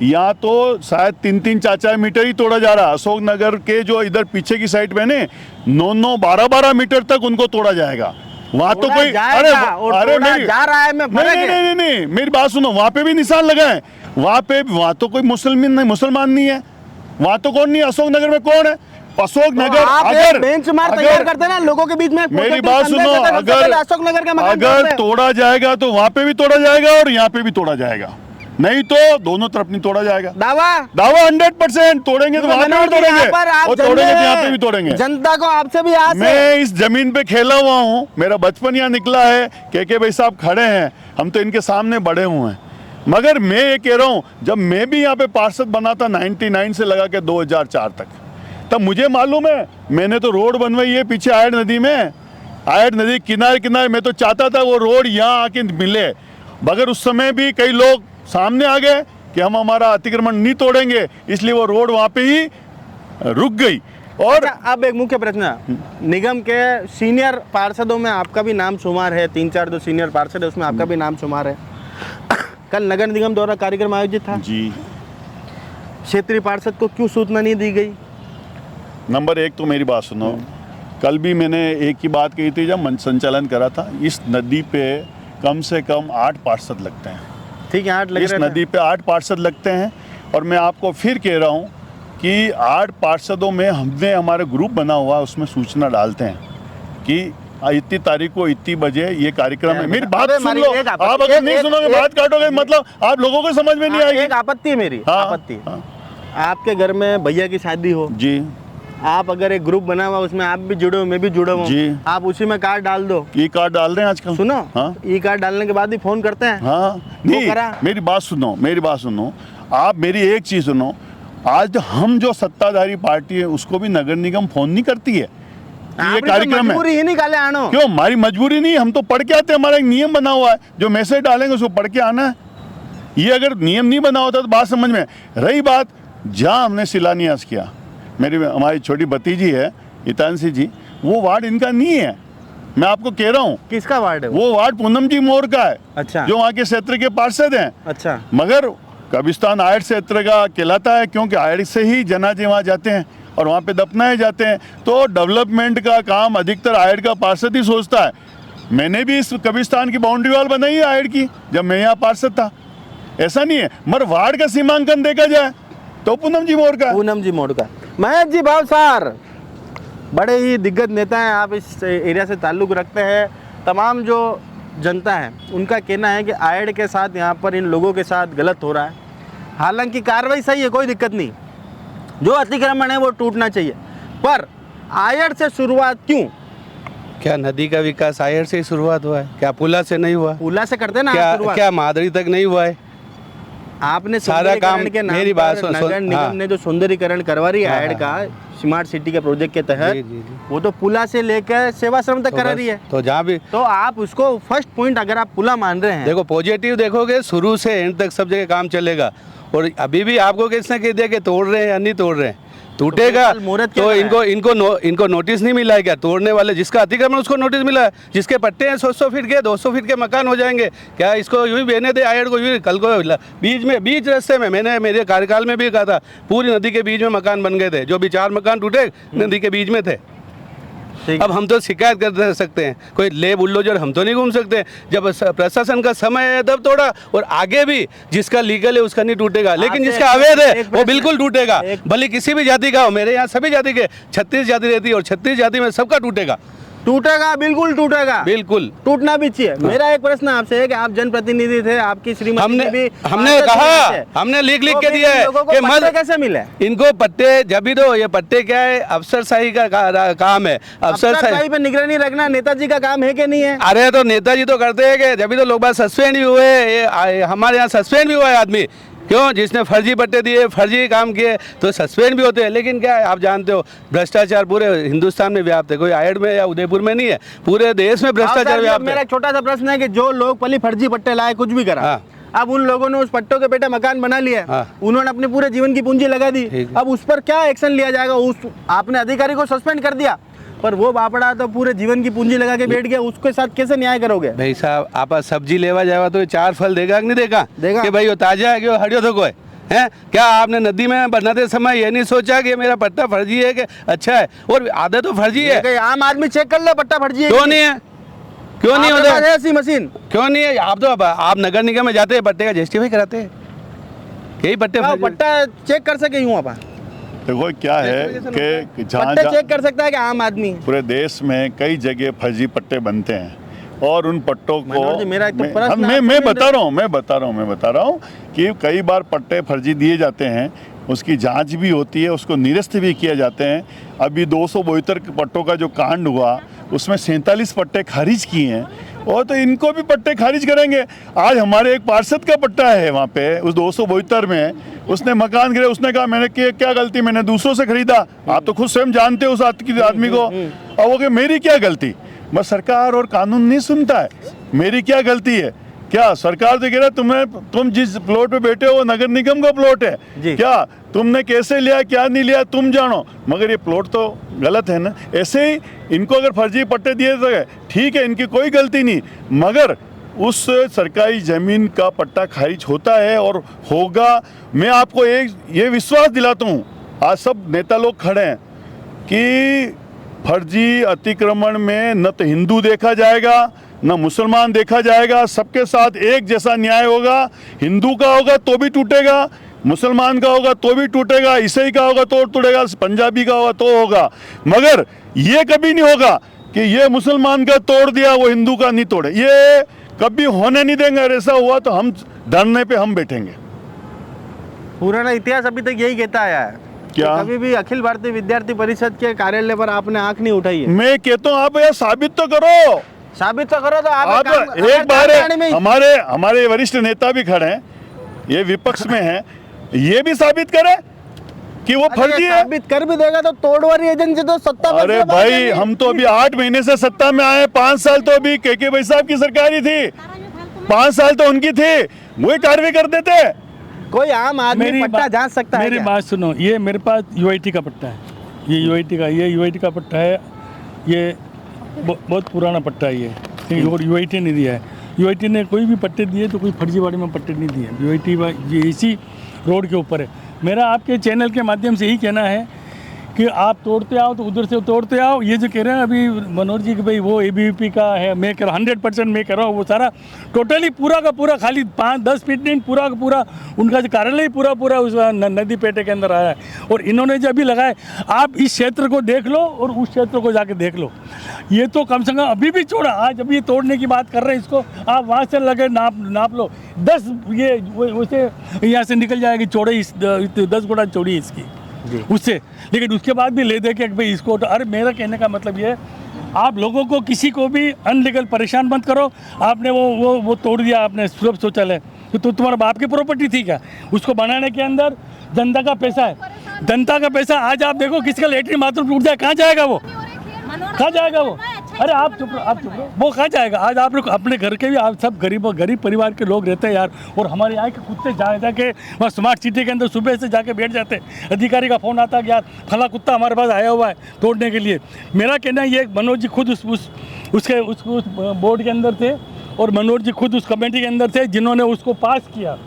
S1: यहाँ तो शायद 3-3, 4-4 मीटर ही तोड़ा जा रहा है। अशोक नगर के जो इधर पीछे की साइड में 9-9, 12-12 मीटर तक उनको तोड़ा जाएगा। वहाँ तो कोई
S2: अरे जा रहा है,
S1: नहीं, मेरी बात सुनो, वहाँ पे भी निशान लगाए। वहाँ तो कोई मुसलमान नहीं है, वहाँ तो कौन नहीं है। अशोक नगर में कौन है? अशोक नगर
S2: अगर बेंचमार्क तैयार करते ना लोगों के बीच में,
S1: मेरी बात सुनो,
S2: अशोक नगर का
S1: अगर तोड़ा जाएगा तो वहाँ पे भी तोड़ा जाएगा और यहाँ पे भी तोड़ा जाएगा, नहीं तो दोनों तरफ नहीं तोड़ा जाएगा। दावा 100% तोड़ेंगे तो वहाँ पे भी तोड़ेंगे और तोड़ेंगे तो यहाँ पे भी तोड़ेंगे।
S2: जनता को आपसे भी आस है।
S1: मैं इस जमीन पे खेला हुआ हूँ, मेरा बचपन यहाँ निकला है। के भाई साहब खड़े हैं, हम तो इनके सामने बड़े हुए हैं। मगर मैं ये कह रहा हूँ, जब मैं भी यहाँ पे पार्षद बना था 99 से लगा के 2004 तक, तब मुझे मालूम है, मैंने तो रोड बनवाई है पीछे आयड नदी में, आयड नदी किनारे। मैं तो चाहता था वो रोड यहाँ आके मिले, मगर उस समय भी कई लोग सामने आ गए कि हम हमारा अतिक्रमण नहीं तोड़ेंगे, इसलिए वो रोड वहाँ पे ही रुक गई। और
S2: अब एक मुख्य प्रश्न, निगम के सीनियर पार्षदों में आपका भी नाम शुमार है, 3-4 जो सीनियर पार्षद है उसमें आपका भी नाम शुमार है। कल नगर निगम द्वारा कार्यक्रम आयोजित था
S1: जी,
S2: क्षेत्रीय पार्षद को क्यों सूचना नहीं दी गई?
S1: नंबर 1 तो मेरी बात सुनो, कल भी मैंने एक ही बात कही थी जब मंच संचालन करा था, इस नदी पे कम से कम 8 पार्षद लगते हैं।
S2: ठीक है, 8 लग
S1: इस
S2: रहे थे।
S1: नदी पे 8 पार्षद लगते हैं। और मैं आपको फिर कह रहा हूँ कि 8 पार्षदों में हमने हमारे ग्रुप बना हुआ, उसमें सूचना डालते हैं कि इतनी तारीख को इतनी बजे ये कार्यक्रम है। मेरी बात सुन लो, आप अगर नहीं सुनोगे, बात काटोगे, मतलब आप लोगों को समझ में नहीं आएगी।
S2: एक आपत्ति है मेरी, आपत्ति, आपके घर में भैया की शादी हो
S1: जी,
S2: आप अगर एक ग्रुप बना हुआ उसमें आप भी जुड़े हो, मैं भी जुड़ा हूँ
S1: जी,
S2: आप उसी में कार्ड डाल दो।
S1: ई कार्ड डाल रहे हैं आजकल,
S2: सुनो,
S1: हाँ,
S2: ई कार्ड डालने के बाद ही फोन करते हैं।
S1: हाँ, नहीं, मेरी बात सुनो, आप मेरी एक चीज सुनो, आज हम जो सत्ताधारी पार्टी है उसको भी नगर निगम फोन नहीं करती है कि ये कार्यक्रम है।
S2: मजबूरी ही नहीं काले आनो,
S1: क्यों? हमारी मजबूरी नहीं, हम तो पढ़ के आते हैं, हमारा एक नियम बना हुआ है, जो मैसेज डालेंगे उसको पढ़ के आना है। ये अगर नियम नहीं बना होता तो बात समझ में। रही बात जहाँ हमने शिलान्यास किया, हमारी छोटी भतीजी है हितांशी जी, वो वार्ड इनका नहीं है, मैं आपको कह रहा हूँ।
S2: किसका वार्ड है
S1: वो वार्ड पूनम जी मोर का है।
S2: अच्छा,
S1: जो वहाँ के क्षेत्र के पार्षद हैं।
S2: अच्छा,
S1: मगर कब्रिस्तान आयड क्षेत्र का कहलाता है, क्योंकि आयड से ही जनाजे वहाँ जाते हैं और वहाँ पे दफनाए जाते हैं। तो डेवलपमेंट का काम अधिकतर आयड का पार्षद ही सोचता है। मैंने भी इस कब्रिस्तान की बाउंड्री वॉल बनाई है आयड की, जब मैं यहाँ पार्षद था। ऐसा नहीं है, मगर वार्ड का सीमांकन देखा जाए तो पूनम जी मोड़ का।
S2: पूनम जी मोड़ का। महेश जी भावसार, बड़े ही दिग्गज नेता हैं, आप इस एरिया से ताल्लुक़ रखते हैं। तमाम जो जनता है उनका कहना है कि आयड के साथ यहाँ पर इन लोगों के साथ गलत हो रहा है। हालांकि कार्रवाई सही है, कोई दिक्कत नहीं, जो अतिक्रमण है वो टूटना चाहिए, पर आयड से शुरुआत क्यों?
S4: क्या नदी का विकास आयर से ही शुरुआत हुआ है? क्या पुला से नहीं हुआ?
S2: पुला से करते ना
S4: क्या
S2: शुरुआत।
S4: क्या मादरी तक नहीं हुआ है?
S2: आपने
S4: सारा काम
S2: सौंदर्यीकरण के नाम
S4: मेरी बात
S2: पर
S4: सुन-
S2: नगर निगम
S4: हाँ।
S2: ने जो सौंदर्यीकरण करवा रही है
S4: हाँ,
S2: आयड
S4: हाँ,
S2: का स्मार्ट सिटी के प्रोजेक्ट के तहत,
S4: जी, जी, जी।
S2: वो तो पुला से लेकर सेवाश्रम तक
S4: तो
S2: करा
S4: बस-
S2: रही है।
S4: तो जहाँ भी
S2: तो आप उसको फर्स्ट पॉइंट अगर आप पुला मान रहे हैं,
S4: देखो पॉजिटिव देखोगे, शुरू से एंड तक सब जगह काम चलेगा। और अभी भी आपको किसने कह दिया कि तोड़ रहे हैं या नहीं तोड़ रहे हैं? टूटेगा
S2: कल मुहूर्त क्या
S4: तो
S2: करा
S4: इनको नोटिस नहीं मिला है क्या? तोड़ने वाले जिसका अतिक्रमण उसको नोटिस मिला है, जिसके पट्टे हैं 100 फीट के 200 फीट के मकान हो जाएंगे। क्या इसको यूं ही बहने दे आयड को? यूं कल को बीच रास्ते में मैंने मेरे कार्यकाल में भी कहा था, पूरी नदी के बीच में मकान बन गए थे, जो भी 4 मकान टूटे नदी के बीच में थे।
S2: ठीक
S4: अब हम तो शिकायत कर सकते हैं, कोई ले बुल्डोजर हम तो नहीं घूम सकते। जब प्रशासन का समय है तब तोड़ा, और आगे भी जिसका लीगल है उसका नहीं टूटेगा, लेकिन
S2: आपसे
S4: जिसका अवैध है
S2: एक
S4: वो
S2: प्रश्न-
S4: बिल्कुल टूटेगा।
S2: एक-
S4: भले किसी भी जाति का हो, मेरे यहाँ सभी जाति के 36 जाति रहती है और 36 जाति में सबका टूटेगा,
S2: टूटेगा, बिल्कुल टूटेगा,
S4: बिल्कुल।
S2: टूटना भी चाहिए। मेरा एक प्रश्न आपसे है कि आप जनप्रतिनिधि थे, आपकी श्रीमती
S4: हमने
S2: ने भी
S4: हमने
S2: पार्षद
S4: कहा,
S2: थे।
S4: हमने लिख
S2: तो
S4: के
S2: फिर
S4: दिया
S2: इन
S4: है
S2: लोगों को
S4: कि
S2: पट्टे कैसे मिले?
S4: इनको पट्टे जब भी दो, ये पट्टे क्या है, अफसरशाही का काम है।
S2: अफसरशाही पे निगरानी रखना नेताजी का काम है कि नहीं है?
S4: अरे तो नेताजी तो करते हैं कि जब भी तो लोग बात सस्पेंड भी हुए, ये हमारे यहाँ सस्पेंड भी हुआ है आदमी, क्यों? जिसने फर्जी पट्टे दिए, फर्जी काम किए तो सस्पेंड भी होते हैं। लेकिन क्या है, आप जानते हो भ्रष्टाचार पूरे हिंदुस्तान में व्याप्त है, कोई आयड में या उदयपुर में नहीं है, पूरे देश में भ्रष्टाचार व्याप्त
S2: मेरा
S4: है।
S2: एक छोटा सा प्रश्न है कि जो लोग पली फर्जी पट्टे लाए, कुछ भी करा,
S4: हाँ।
S2: अब उन लोगों ने उस पट्टों के बेटा मकान बना लिया,
S4: हाँ।
S2: उन्होंने अपने पूरे जीवन की पूंजी लगा दी,
S4: ठीक है।
S2: अब उस पर क्या एक्शन लिया जाएगा? उस आपने अधिकारी को सस्पेंड कर दिया, पर वो बापड़ा तो पूरे जीवन की पूंजी लगा के बैठ गया, उसके साथ कैसे न्याय करोगे?
S4: भाई साहब, आप सब्जी लेवा जावा तो 4 फल देगा कि नहीं देगा?
S2: देगा।
S4: कि भाई वो ताजा है कि वो हरियो तो कोई है? क्या आपने नदी में बनाते समय ये नहीं सोचा कि मेरा पट्टा फर्जी है कि अच्छा है? और आधा तो फर्जी है,
S2: कि आम आदमी चेक कर ले पट्टा फर्जी है
S4: क्यों
S2: कि
S4: नहीं है? क्यों नहीं
S2: आपके
S4: होता?
S2: पास है ऐसी मशीन?
S4: क्यों नहीं है? आप तो आप नगर निगम में जाते हैं, पट्टे का जस्टिफाई कराते हैं, यही पट्टे
S2: हाँ,
S4: फर्जी-
S2: पट्टा चेक कर सके यूं आप?
S1: देखो क्या है कि जहाँ
S2: पट्टे
S1: जहाँ
S2: चेक कर सकता है कि आम आदमी?
S1: पूरे देश में कई जगह फर्जी पट्टे बनते हैं, और उन पट्टों को
S2: मनोहर जी, मेरा एक तो
S1: मैं-
S2: प्रश्न
S1: हाँ, मैं
S2: आपसे
S1: मैं
S2: भी-
S1: बता रहा हूँ कि कई बार पट्टे फर्जी दिए जाते हैं, उसकी जांच भी होती है, उसको निरस्त भी किए जाते हैं। अभी 272 पट्टों का जो कांड हुआ उसमें 47 पट्टे खारिज किए हैं, और तो इनको भी पट्टे खारिज करेंगे। आज हमारे एक पार्षद का पट्टा है वहाँ पे उस 272 में, उसने मकान गिरे, उसने कहा मैंने क्या गलती, मैंने दूसरों से खरीदा। आप तो खुद स्वयं जानते हो उस आदमी को, और वो कि मेरी क्या गलती? बस सरकार और कानून नहीं सुनता है, मेरी क्या गलती है? क्या सरकार तो कह रहा है तुम जिस प्लॉट पे बैठे हो वो नगर निगम का प्लॉट है,
S2: जी।
S1: क्या तुमने कैसे लिया क्या नहीं लिया तुम जानो, मगर ये प्लॉट तो गलत है ना। ऐसे ही इनको अगर फर्जी पट्टे दिए तो ठीक है, इनकी कोई गलती नहीं, मगर उस सरकारी जमीन का पट्टा खारिज होता है और होगा। मैं आपको एक ये विश्वास दिलाता हूँ, आज सब नेता लोग खड़े हैं कि फर्जी अतिक्रमण में न तो हिंदू देखा जाएगा न मुसलमान देखा जाएगा, सबके साथ एक जैसा न्याय होगा। हिंदू का होगा तो भी टूटेगा, मुसलमान का होगा तो भी टूटेगा, ईसाई का होगा तो टूटेगा, पंजाबी का होगा तो होगा, मगर ये कभी नहीं होगा कि ये मुसलमान का तोड़ दिया वो हिंदू का नहीं तोड़े, ये कभी होने नहीं देंगे। अगर ऐसा हुआ तो हम धरने पे हम बैठेंगे।
S2: पुराना इतिहास अभी तक यही कहता आया है।
S1: क्या?
S2: तो कभी भी अखिल भारतीय विद्यार्थी परिषद के कार्यालय पर आपने आंख नहीं उठाई है?
S1: मैं कहता हूँ आप यह साबित तो करो,
S2: साबित तो करो। तो आप
S1: आप एक बार हमारे वरिष्ठ नेता भी खड़े हैं, ये विपक्ष में हैं, ये भी साबित करें कि वो फर्जी है।
S2: साबित कर भी देगा तो तोड़वारी एजेंसी तो सत्ता में
S1: अरे
S2: से बाहर
S1: भाई,
S2: जाएगी।
S1: हम तो अभी 8 महीने से सत्ता में आए, 5 साल तो अभी के भाई साहब की सरकार ही थी, 5 साल तो उनकी थी, वही कार्रवाई कर देते।
S2: कोई आम आदमी पट्टा जांच सकता है
S5: मेरी
S2: क्या?
S5: बात सुनो, ये मेरे पास यूआईटी का पट्टा है, ये यूआईटी का पट्टा है, ये बहुत पुराना पट्टा है ये, और यूआईटी ने दिया है। यूआईटी ने कोई भी पट्टे दिए तो कोई फर्जीवाड़े में पट्टे नहीं दिए, यूआईटी ये इसी रोड के ऊपर है। मेरा आपके चैनल के माध्यम से यही कहना है कि आप तोड़ते आओ तो उधर से तोड़ते आओ। ये जो कह रहे हैं अभी मनोज जी कि भाई वो ABVP का है, मैं कह रहा हूँ 100% मैं कह रहा हूँ वो सारा टोटली पूरा का पूरा खाली 5-10 फीट नहीं, पूरा का पूरा उनका जो कार्यालय पूरा पूरा उस नदी पेटे के अंदर आया है। और इन्होंने जो अभी लगाए, आप इस क्षेत्र को देख लो और उस क्षेत्र को जाके देख लो, ये तो कम से कम अभी भी छोड़ा, आज अभी तोड़ने की बात कर रहे हैं इसको, आप वहाँ से लगे नाप लो 10 ये वैसे यहाँ से निकल जाएगी चौड़ाई, 10 गुना चौड़ी इसकी उससे। लेकिन उसके बाद भी ले दे के भाई इसको, तो अरे मेरा कहने का मतलब ये है, आप लोगों को किसी को भी अनलीगल परेशान मत करो। आपने वो तोड़ दिया, आपने सुलभ शौचालय तो तुम्हारा बाप की प्रॉपर्टी थी क्या? उसको बनाने के अंदर जनता का पैसा है, जनता का पैसा। आज आप देखो किसी का लेटरिन बाथरूम टूट जाए, कहाँ जाएगा वो? कहाँ जाएगा वो? अरे आप चुप रहो, वो कहाँ जाएगा? आज आप लोग अपने घर के भी, आप सब गरीब परिवार के लोग रहते हैं यार। और हमारे यहाँ के कुत्ते जाके वहाँ स्मार्ट सिटी के अंदर सुबह से जाके बैठ जाते हैं। अधिकारी का फ़ोन आता है कि यार फला कुत्ता हमारे पास आया हुआ है तोड़ने के लिए। मेरा कहना है ये मनोज जी खुद उस बोर्ड के अंदर थे और मनोज जी खुद उस कमेटी के अंदर थे जिन्होंने उसको पास किया।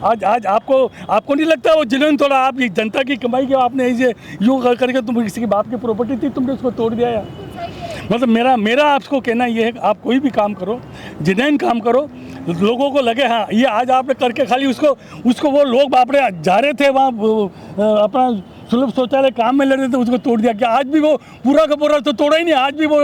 S5: आज आपको नहीं लगता वो जिन्होंने थोड़ा आप जनता की कमाई के आपने ऐसे यूँ करके तुम किसी के बाप की प्रॉपर्टी थी तुमने उसको तोड़ दिया यार। मतलब मेरा आपको कहना ये है कि आप कोई भी काम करो, जिन्हें काम करो, लोगों को लगे हाँ ये आज आपने करके खाली उसको वो लोग आपने जा रहे थे वहाँ अपना सुलभ शौचालय काम में लड़ रहे थे, उसको तोड़ दिया। क्या आज भी वो पूरा का पूरा तो तोड़ा ही नहीं, आज भी वो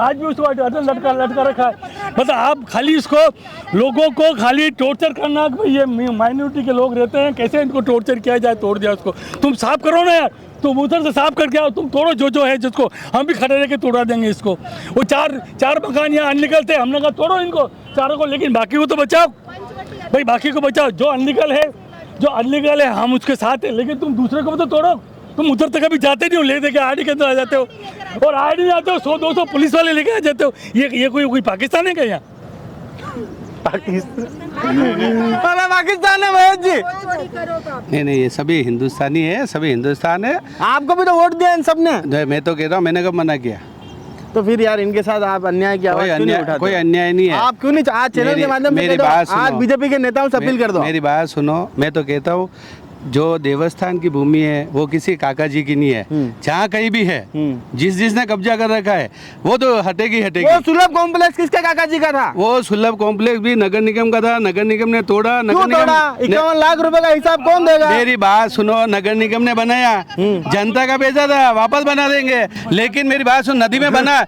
S5: आज भी उसको लटका रखा है। मतलब आप खाली इसको लोगों को खाली टॉर्चर करना, ये माइनॉरिटी के लोग रहते हैं कैसे इनको टॉर्चर किया जाए, तोड़ दिया उसको। तुम साफ करो ना यार, तुम उधर से साफ करके आओ, तुम तोड़ो जो है जिसको, हम भी खड़े रह के तोड़ा देंगे इसको। वो चार मकान यहाँ अनलीगल थे, हमने कहा तोड़ो इनको चारों को, लेकिन बाकी को तो बचाओ भाई, बाकी को बचाओ। जो अनलीगल है हम उसके साथ है, लेकिन तुम दूसरे को भी तो तोड़ो। तुम उधर तक कभी जाते नहीं हो, ले दे के आईडी के अंदर आ जाते हो और आईडी में आते हो 100-200 पुलिस वाले लेके आ जाते हो। ये कोई पाकिस्तान है क्या यहाँ?
S2: पाकिस्तान है महेश जी?
S4: नहीं ये सभी हिंदुस्तानी है, सभी हिंदुस्तान है।
S2: आपको भी तो वोट दिया इन सबने।
S4: मैं तो कह रहा हूँ, मैंने कब मना किया?
S2: तो फिर यार इनके साथ आप अन्याय की आवाज क्यों नहीं उठाते?
S4: कोई अन्याय नहीं है।
S2: आप क्यों नहीं आज चैनल के माध्यम से आज बीजेपी के नेताओं से अपील कर दो।
S4: मेरी बात सुनो, मैं तो कहता हूँ जो देवस्थान की भूमि है वो किसी काका जी की नहीं है, जहाँ कहीं भी है जिसने कब्जा कर रखा है वो तो हटेगी।
S2: वो सुलभ कॉम्प्लेक्स किसके काका जी का था?
S4: वो सुलभ कॉम्प्लेक्स भी नगर निगम का था, नगर निगम ने तोड़ा।
S2: 51 लाख रुपए का हिसाब कौन देगा?
S4: मेरी बात सुनो, नगर निगम ने बनाया, जनता का पैसा था, वापस बना देंगे। लेकिन मेरी बात सुन, नदी में बना,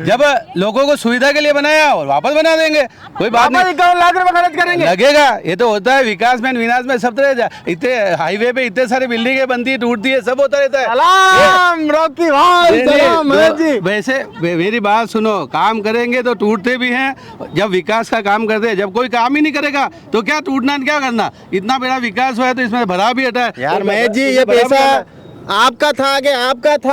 S4: जब लोगों को सुविधा के लिए बनाया और वापस बना देंगे, कोई बात नहीं।
S2: 51 लाख रुपए खर्च करेंगे,
S4: लगेगा। ये तो होता है, विकास में विनाश में सब तरह। इतने हाईवे पे इतने सारे बिल्डिंगें बनती है, टूटती है, सब होता रहता है।
S2: सलाम रॉकी भाई, सलाम महेश जी।
S4: वैसे मेरी बात सुनो, काम करेंगे तो टूटते भी हैं। जब विकास का काम करते हैं, जब कोई काम ही नहीं करेगा तो क्या टूटना, क्या करना? इतना बड़ा विकास हुआ है तो इसमें भरा भी हटा है
S2: यार। महेश जी ये पैसा आपका था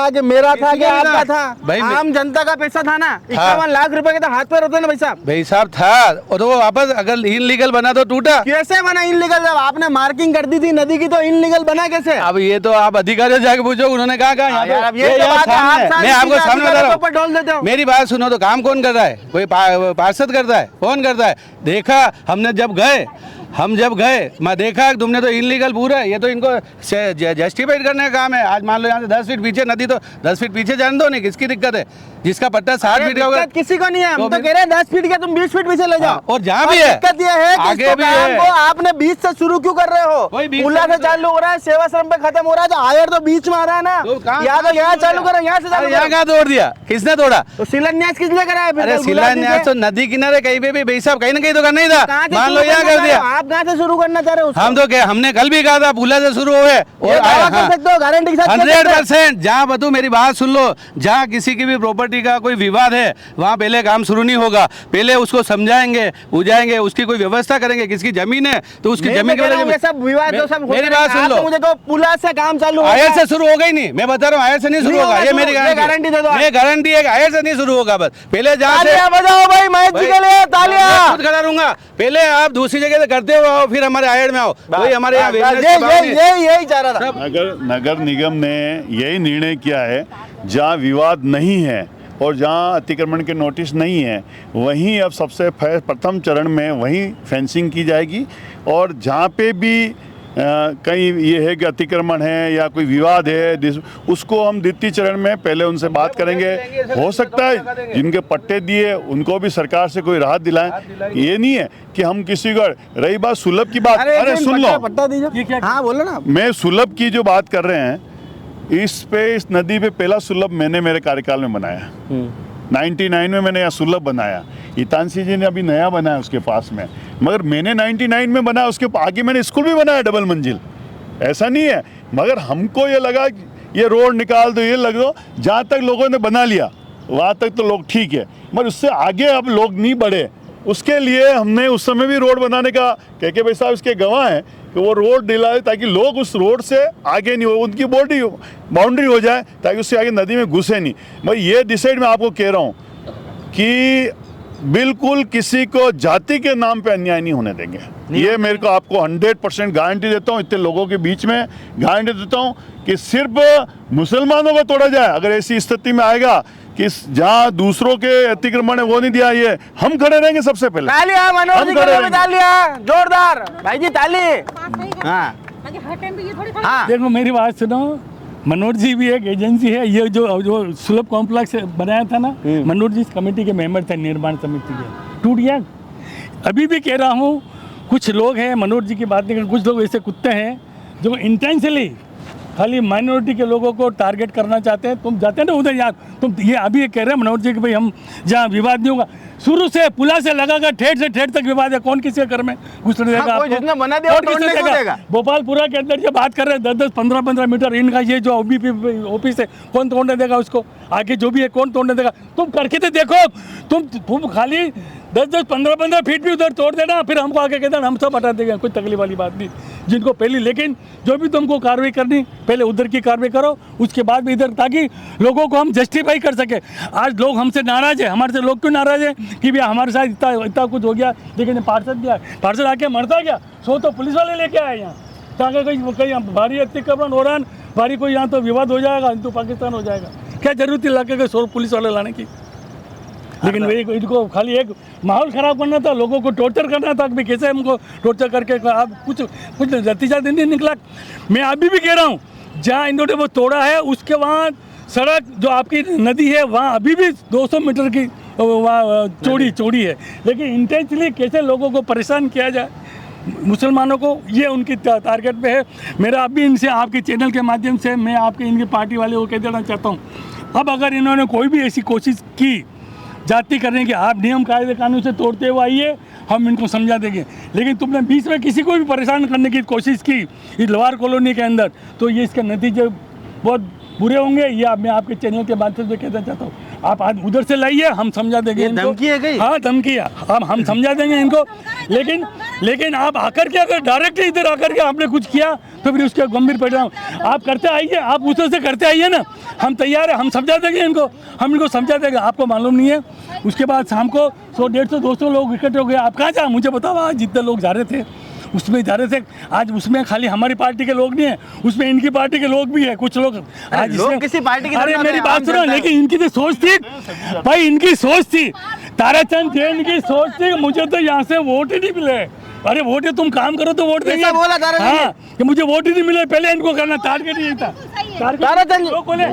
S2: कि मेरा था कि आपका था?
S4: भाई
S2: आम जनता का पैसा था ना। 51 लाख रुपए के तो हाथ पे होते ना भाई साहब।
S4: भाई साहब था, और तो वो वापस अगर इनलीगल बना तो टूटा।
S2: कैसे बना इनलीगल? जब आपने मार्किंग कर दी थी नदी की तो इनलीगल बना कैसे?
S4: अब ये तो आप अधिकारियों जाके पूछो, उन्होंने कहा मैं आपको सामने बता रहा हूँ। मेरी बात सुनो, तो काम कौन कर रहा है? कोई पार्षद करता है? कौन करता है? देखा हमने जब गए मैं देखा तुमने तो इनलीगल पूरा, ये तो इनको जस्टिफाइड करने का काम है। आज मान लो यहाँ से 10 फीट पीछे नदी, तो 10 फीट पीछे जान दो, नहीं किसकी दिक्कत है? जिसका पट्टा 7 फीट का होगा,
S2: किसी को नहीं है। हम तो कह रहे हैं 10 फीट का तुम 20 फीट पीछे ले जाओ।
S4: और जहाँ भी है
S2: दिक्कत ये है कि
S4: आगे भी है।
S2: आपने बीच से शुरू क्यों कर रहे हो? पुला से चालू हो रहा है, सेवाश्रम पे खत्म हो रहा है, तो आयर तो बीच में आ रहा है ना। या तो यहाँ चालू करो, यहाँ से चालू।
S4: यहाँ कहाँ तोड़ दिया? किसने तोड़ा?
S2: तो शिलान्यास किसने कराया?
S4: अरे शिलान्यास तो नदी किनारे कहीं पे भी भाई साहब कहीं ना कहीं तो करना ही था। मान लो यहाँ कर दिया।
S2: आप कहाँ से शुरू करना चाह रहे हो?
S4: हम तो क्या, हमने कल भी कहा था पुला से शुरू हुए, और 100%। जहाँ बतू मेरी बात सुन लो, जहाँ किसी की भी प्रॉपर्टी का कोई विवाद है वहाँ पहले काम शुरू नहीं होगा। पहले उसको समझाएंगे, बुझाएंगे, उसकी कोई व्यवस्था करेंगे। किसकी जमीन है तो उसकी जमीन के
S2: सब विवाद
S4: मेरी बात सुन लो,
S2: मुझे तो पुला से काम चालू
S4: आयर से शुरू होगा ही नहीं। मैं बता रहा हूँ आयर से नहीं शुरू होगा, ये मेरी गारंटी दे दो। ये गारंटी है कि आयर से नहीं शुरू होगा। बस पहले जहाँ से
S2: बजाओ भाई महेश जी के लिए तालियां।
S4: खुद खड़ा रहूंगा। पहले आप दूसरी जगह से करते हो, फिर हमारे आयर में आओ। कोई हमारे यहाँ
S2: यही चाह रहा था।
S1: नगर निगम ने यही निर्णय किया है, जहाँ विवाद नहीं है और जहाँ अतिक्रमण के नोटिस नहीं है वहीं अब सबसे प्रथम चरण में वहीं फेंसिंग की जाएगी। और जहाँ पे भी कहीं ये है कि अतिक्रमण है या कोई विवाद है, उसको हम द्वितीय चरण में पहले उनसे बात करेंगे। हो सकता है जिनके पट्टे दिए उनको भी सरकार से कोई राहत दिलाएं। ये नहीं है कि हम किसी को, रही बात सुलभ की बात, अरे सुन लो,
S2: पट्टा दीजिए। हाँ बोलो ना।
S1: मैं सुलभ की जो बात कर रहे हैं, इस नदी पे पहला सुलभ मैंने मेरे कार्यकाल में बनाया। 99 में मैंने यहाँ सुलभ बनाया। हितांशी जी ने अभी नया बनाया उसके पास में, मगर मैंने 99 में बनाया, उसके आगे मैंने स्कूल भी बनाया डबल मंजिल, ऐसा नहीं है। मगर हमको ये लगा ये रोड निकाल दो, ये लग दो, जहाँ तक लोगों ने बना लिया वहाँ तक तो लोग ठीक है, मगर उससे आगे अब लोग नहीं बढ़े। उसके लिए हमने उस समय भी रोड बनाने का के भाई साहब इसके गवाह हैं कि वो रोड दिलाए ताकि लोग उस रोड से आगे नहीं हो, उनकी बाउंड्री हो जाए ताकि उससे आगे नदी में घुसे नहीं। मैं ये डिसाइड मैं आपको कह रहा हूँ कि बिल्कुल किसी को जाति के नाम पे अन्याय नहीं होने देंगे। ये मेरे को आपको 100% गारंटी देता हूँ, इतने लोगों के बीच में गारंटी देता हूँ कि सिर्फ मुसलमानों को तोड़ा जाए। अगर ऐसी स्थिति में आएगा कि जहाँ दूसरों के अतिक्रमण है वो नहीं दिया, ये हम खड़े रहेंगे सबसे पहले।
S2: तालियां मनोज जी के लिए, तालियां जोरदार भाई जी, ताली। हाँ हाँ
S5: देखो मेरी बात सुनो, मनोज जी भी एक एजेंसी है। ये जो सुलभ कॉम्प्लेक्स बनाया था ना, मनोज जी इस कमेटी के मेंबर थे, निर्माण समिति के, टूट गया। अभी भी कह रहा हूँ, कुछ लोग हैं, मनोज जी की बात नहीं कर, कुछ लोग ऐसे कुत्ते हैं जो इंटेंशनली खाली माइनॉरिटी के लोगों को टारगेट करना चाहते हैं। तुम जाते हैं ना उधर यार, तुम ये अभी ये कह रहे हैं मनोज जी कि भाई हम जहाँ विवाद नहीं होगा, शुरू से पुला से लगाकर ठेठ से ठेठ तक विवाद है। कौन किसी के घर में घुसने देगा?
S2: कोई जिसने बना दिया वो तोड़ने को देगा।
S5: भोपालपुरा के अंदर जो बात कर रहे हैं 10-10, 15-15 मीटर इनका ये जो ऑफिस है, कौन तोड़ने देगा उसको? आगे जो भी है कौन तोड़ने देगा? तुम करके तो देखो, तुम खाली 10-10, 15-15 फीट भी उधर तोड़ देना, फिर हमको आगे कहते हम सब हटा देंगे, कोई तकलीफ वाली बात नहीं। जिनको पहली, लेकिन जो भी तुमको कार्रवाई करनी पहले उधर की कार्रवाई करो, उसके बाद भी इधर, ताकि लोगों को हम जस्टिफाई कर सके। आज लोग हमसे नाराज है, हमारे से लोग क्यों नाराज है कि भैया हमारे साथ इतना कुछ हो गया, लेकिन पार्षद गया, पार्षद आके मरता गया, 100 तो पुलिस वाले लेके आए यहाँ, ताकि कहीं भारी अतिक्रमण हो रहा है, भारी कोई यहाँ तो विवाद हो जाएगा, हिंदू पाकिस्तान हो जाएगा। क्या जरूरत थी इलाके के 100 पुलिस वाले लाने की? लेकिन वही इनको खाली एक माहौल ख़राब करना था, लोगों को टॉर्चर करना था कि कैसे हमको टॉर्चर करके आप कुछ नतीजा नहीं निकला। मैं अभी भी कह रहा हूँ, जहाँ इन्होंने वो तोड़ा है उसके वहाँ सड़क जो आपकी नदी है वहाँ अभी भी 200 मीटर की वहाँ चौड़ी है, लेकिन इंटेंशनली कैसे लोगों को परेशान किया जाए, मुसलमानों को, ये उनकी टारगेट पे है। मेरा अभी इनसे, आपके चैनल के माध्यम से मैं आपके इनकी पार्टी वाले को कह देना चाहता हूँ, अब अगर इन्होंने कोई भी ऐसी कोशिश की जाति करने की, आप नियम कायदे कानून से तोड़ते हुए आइए, हम इनको समझा देंगे। लेकिन तुमने बीच में किसी को भी परेशान करने की कोशिश की इस लोहार कॉलोनी के अंदर, तो ये इसके नतीजे बहुत बुरे होंगे। ये मैं आपके चैनल के माध्यम से कहना चाहता हूँ, आप आज उधर से लाइए, हम समझा देंगे इनको।
S2: धमकी है कहीं?
S5: हाँ धमकी है, हम समझा देंगे इनको। लेकिन आप आकर के अगर डायरेक्ट इधर आकर के आपने कुछ किया तो फिर उसके गंभीर परिणाम आप करते आइए, आप उधर से करते आइए ना, हम तैयार है, हम समझा देंगे इनको, हम इनको समझा देंगे। आपको मालूम नहीं है, उसके बाद शाम को 100, 150, 200 लोग इकट्ठे हो गए। आप कहाँ जा, मुझे बताओ, आज जितने लोग जा रहे थे उसमें जा रहे थे, आज उसमें खाली हमारी पार्टी के लोग नहीं है, उसमें इनकी पार्टी के लोग भी है, कुछ लोग आज
S2: लोग किसी पार्टी की,
S5: अरे मेरी बात सुनो, लेकिन इनकी तो सोच थी भाई, इनकी सोच थी, ताराचंद जैन की सोच थी, मुझे तो यहाँ से वोट ही नहीं मिले। अरे वोट है, तुम काम करो तो वोट देंगे।
S2: बोला
S5: हाँ कि मुझे वोट ही नहीं मिले, पहले इनको करना टारगेट ही था। लोग बोले,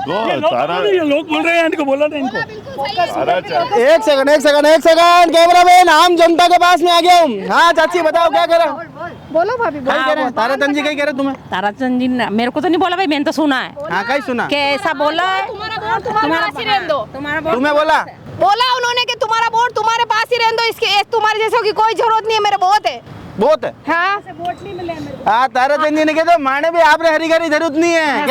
S5: लोग बोल रहे हैं, इनको बोला था इनको।
S2: एक सेकंड कैमरामैन, आम जनता के पास में आ गया हूँ। हाँ चाची बताओ क्या कह रहे हो?
S3: बोलो भाभी, बोलो।
S2: ताराचंद जी कहीं कह रहे तुम्हें?
S7: ताराचंद जी मेरे को तो नहीं बोला भाई, मैंने तो सुना है।
S2: हाँ कहीं सुना
S7: कि ऐसा बोला है,
S2: तुम्हें बोला
S8: उन्होंने कि तुम्हारा वोट तुम्हारे पास ही रहने दो, इसके तुम्हारे जैसे की कोई जरूरत नहीं है, मेरे बहुत है।
S2: हाँ
S8: वोट नहीं मिले मेरे को।
S2: हाँ ताराचंद जी ने कहा माने भी आपने हरी घरी जरूरत नहीं है।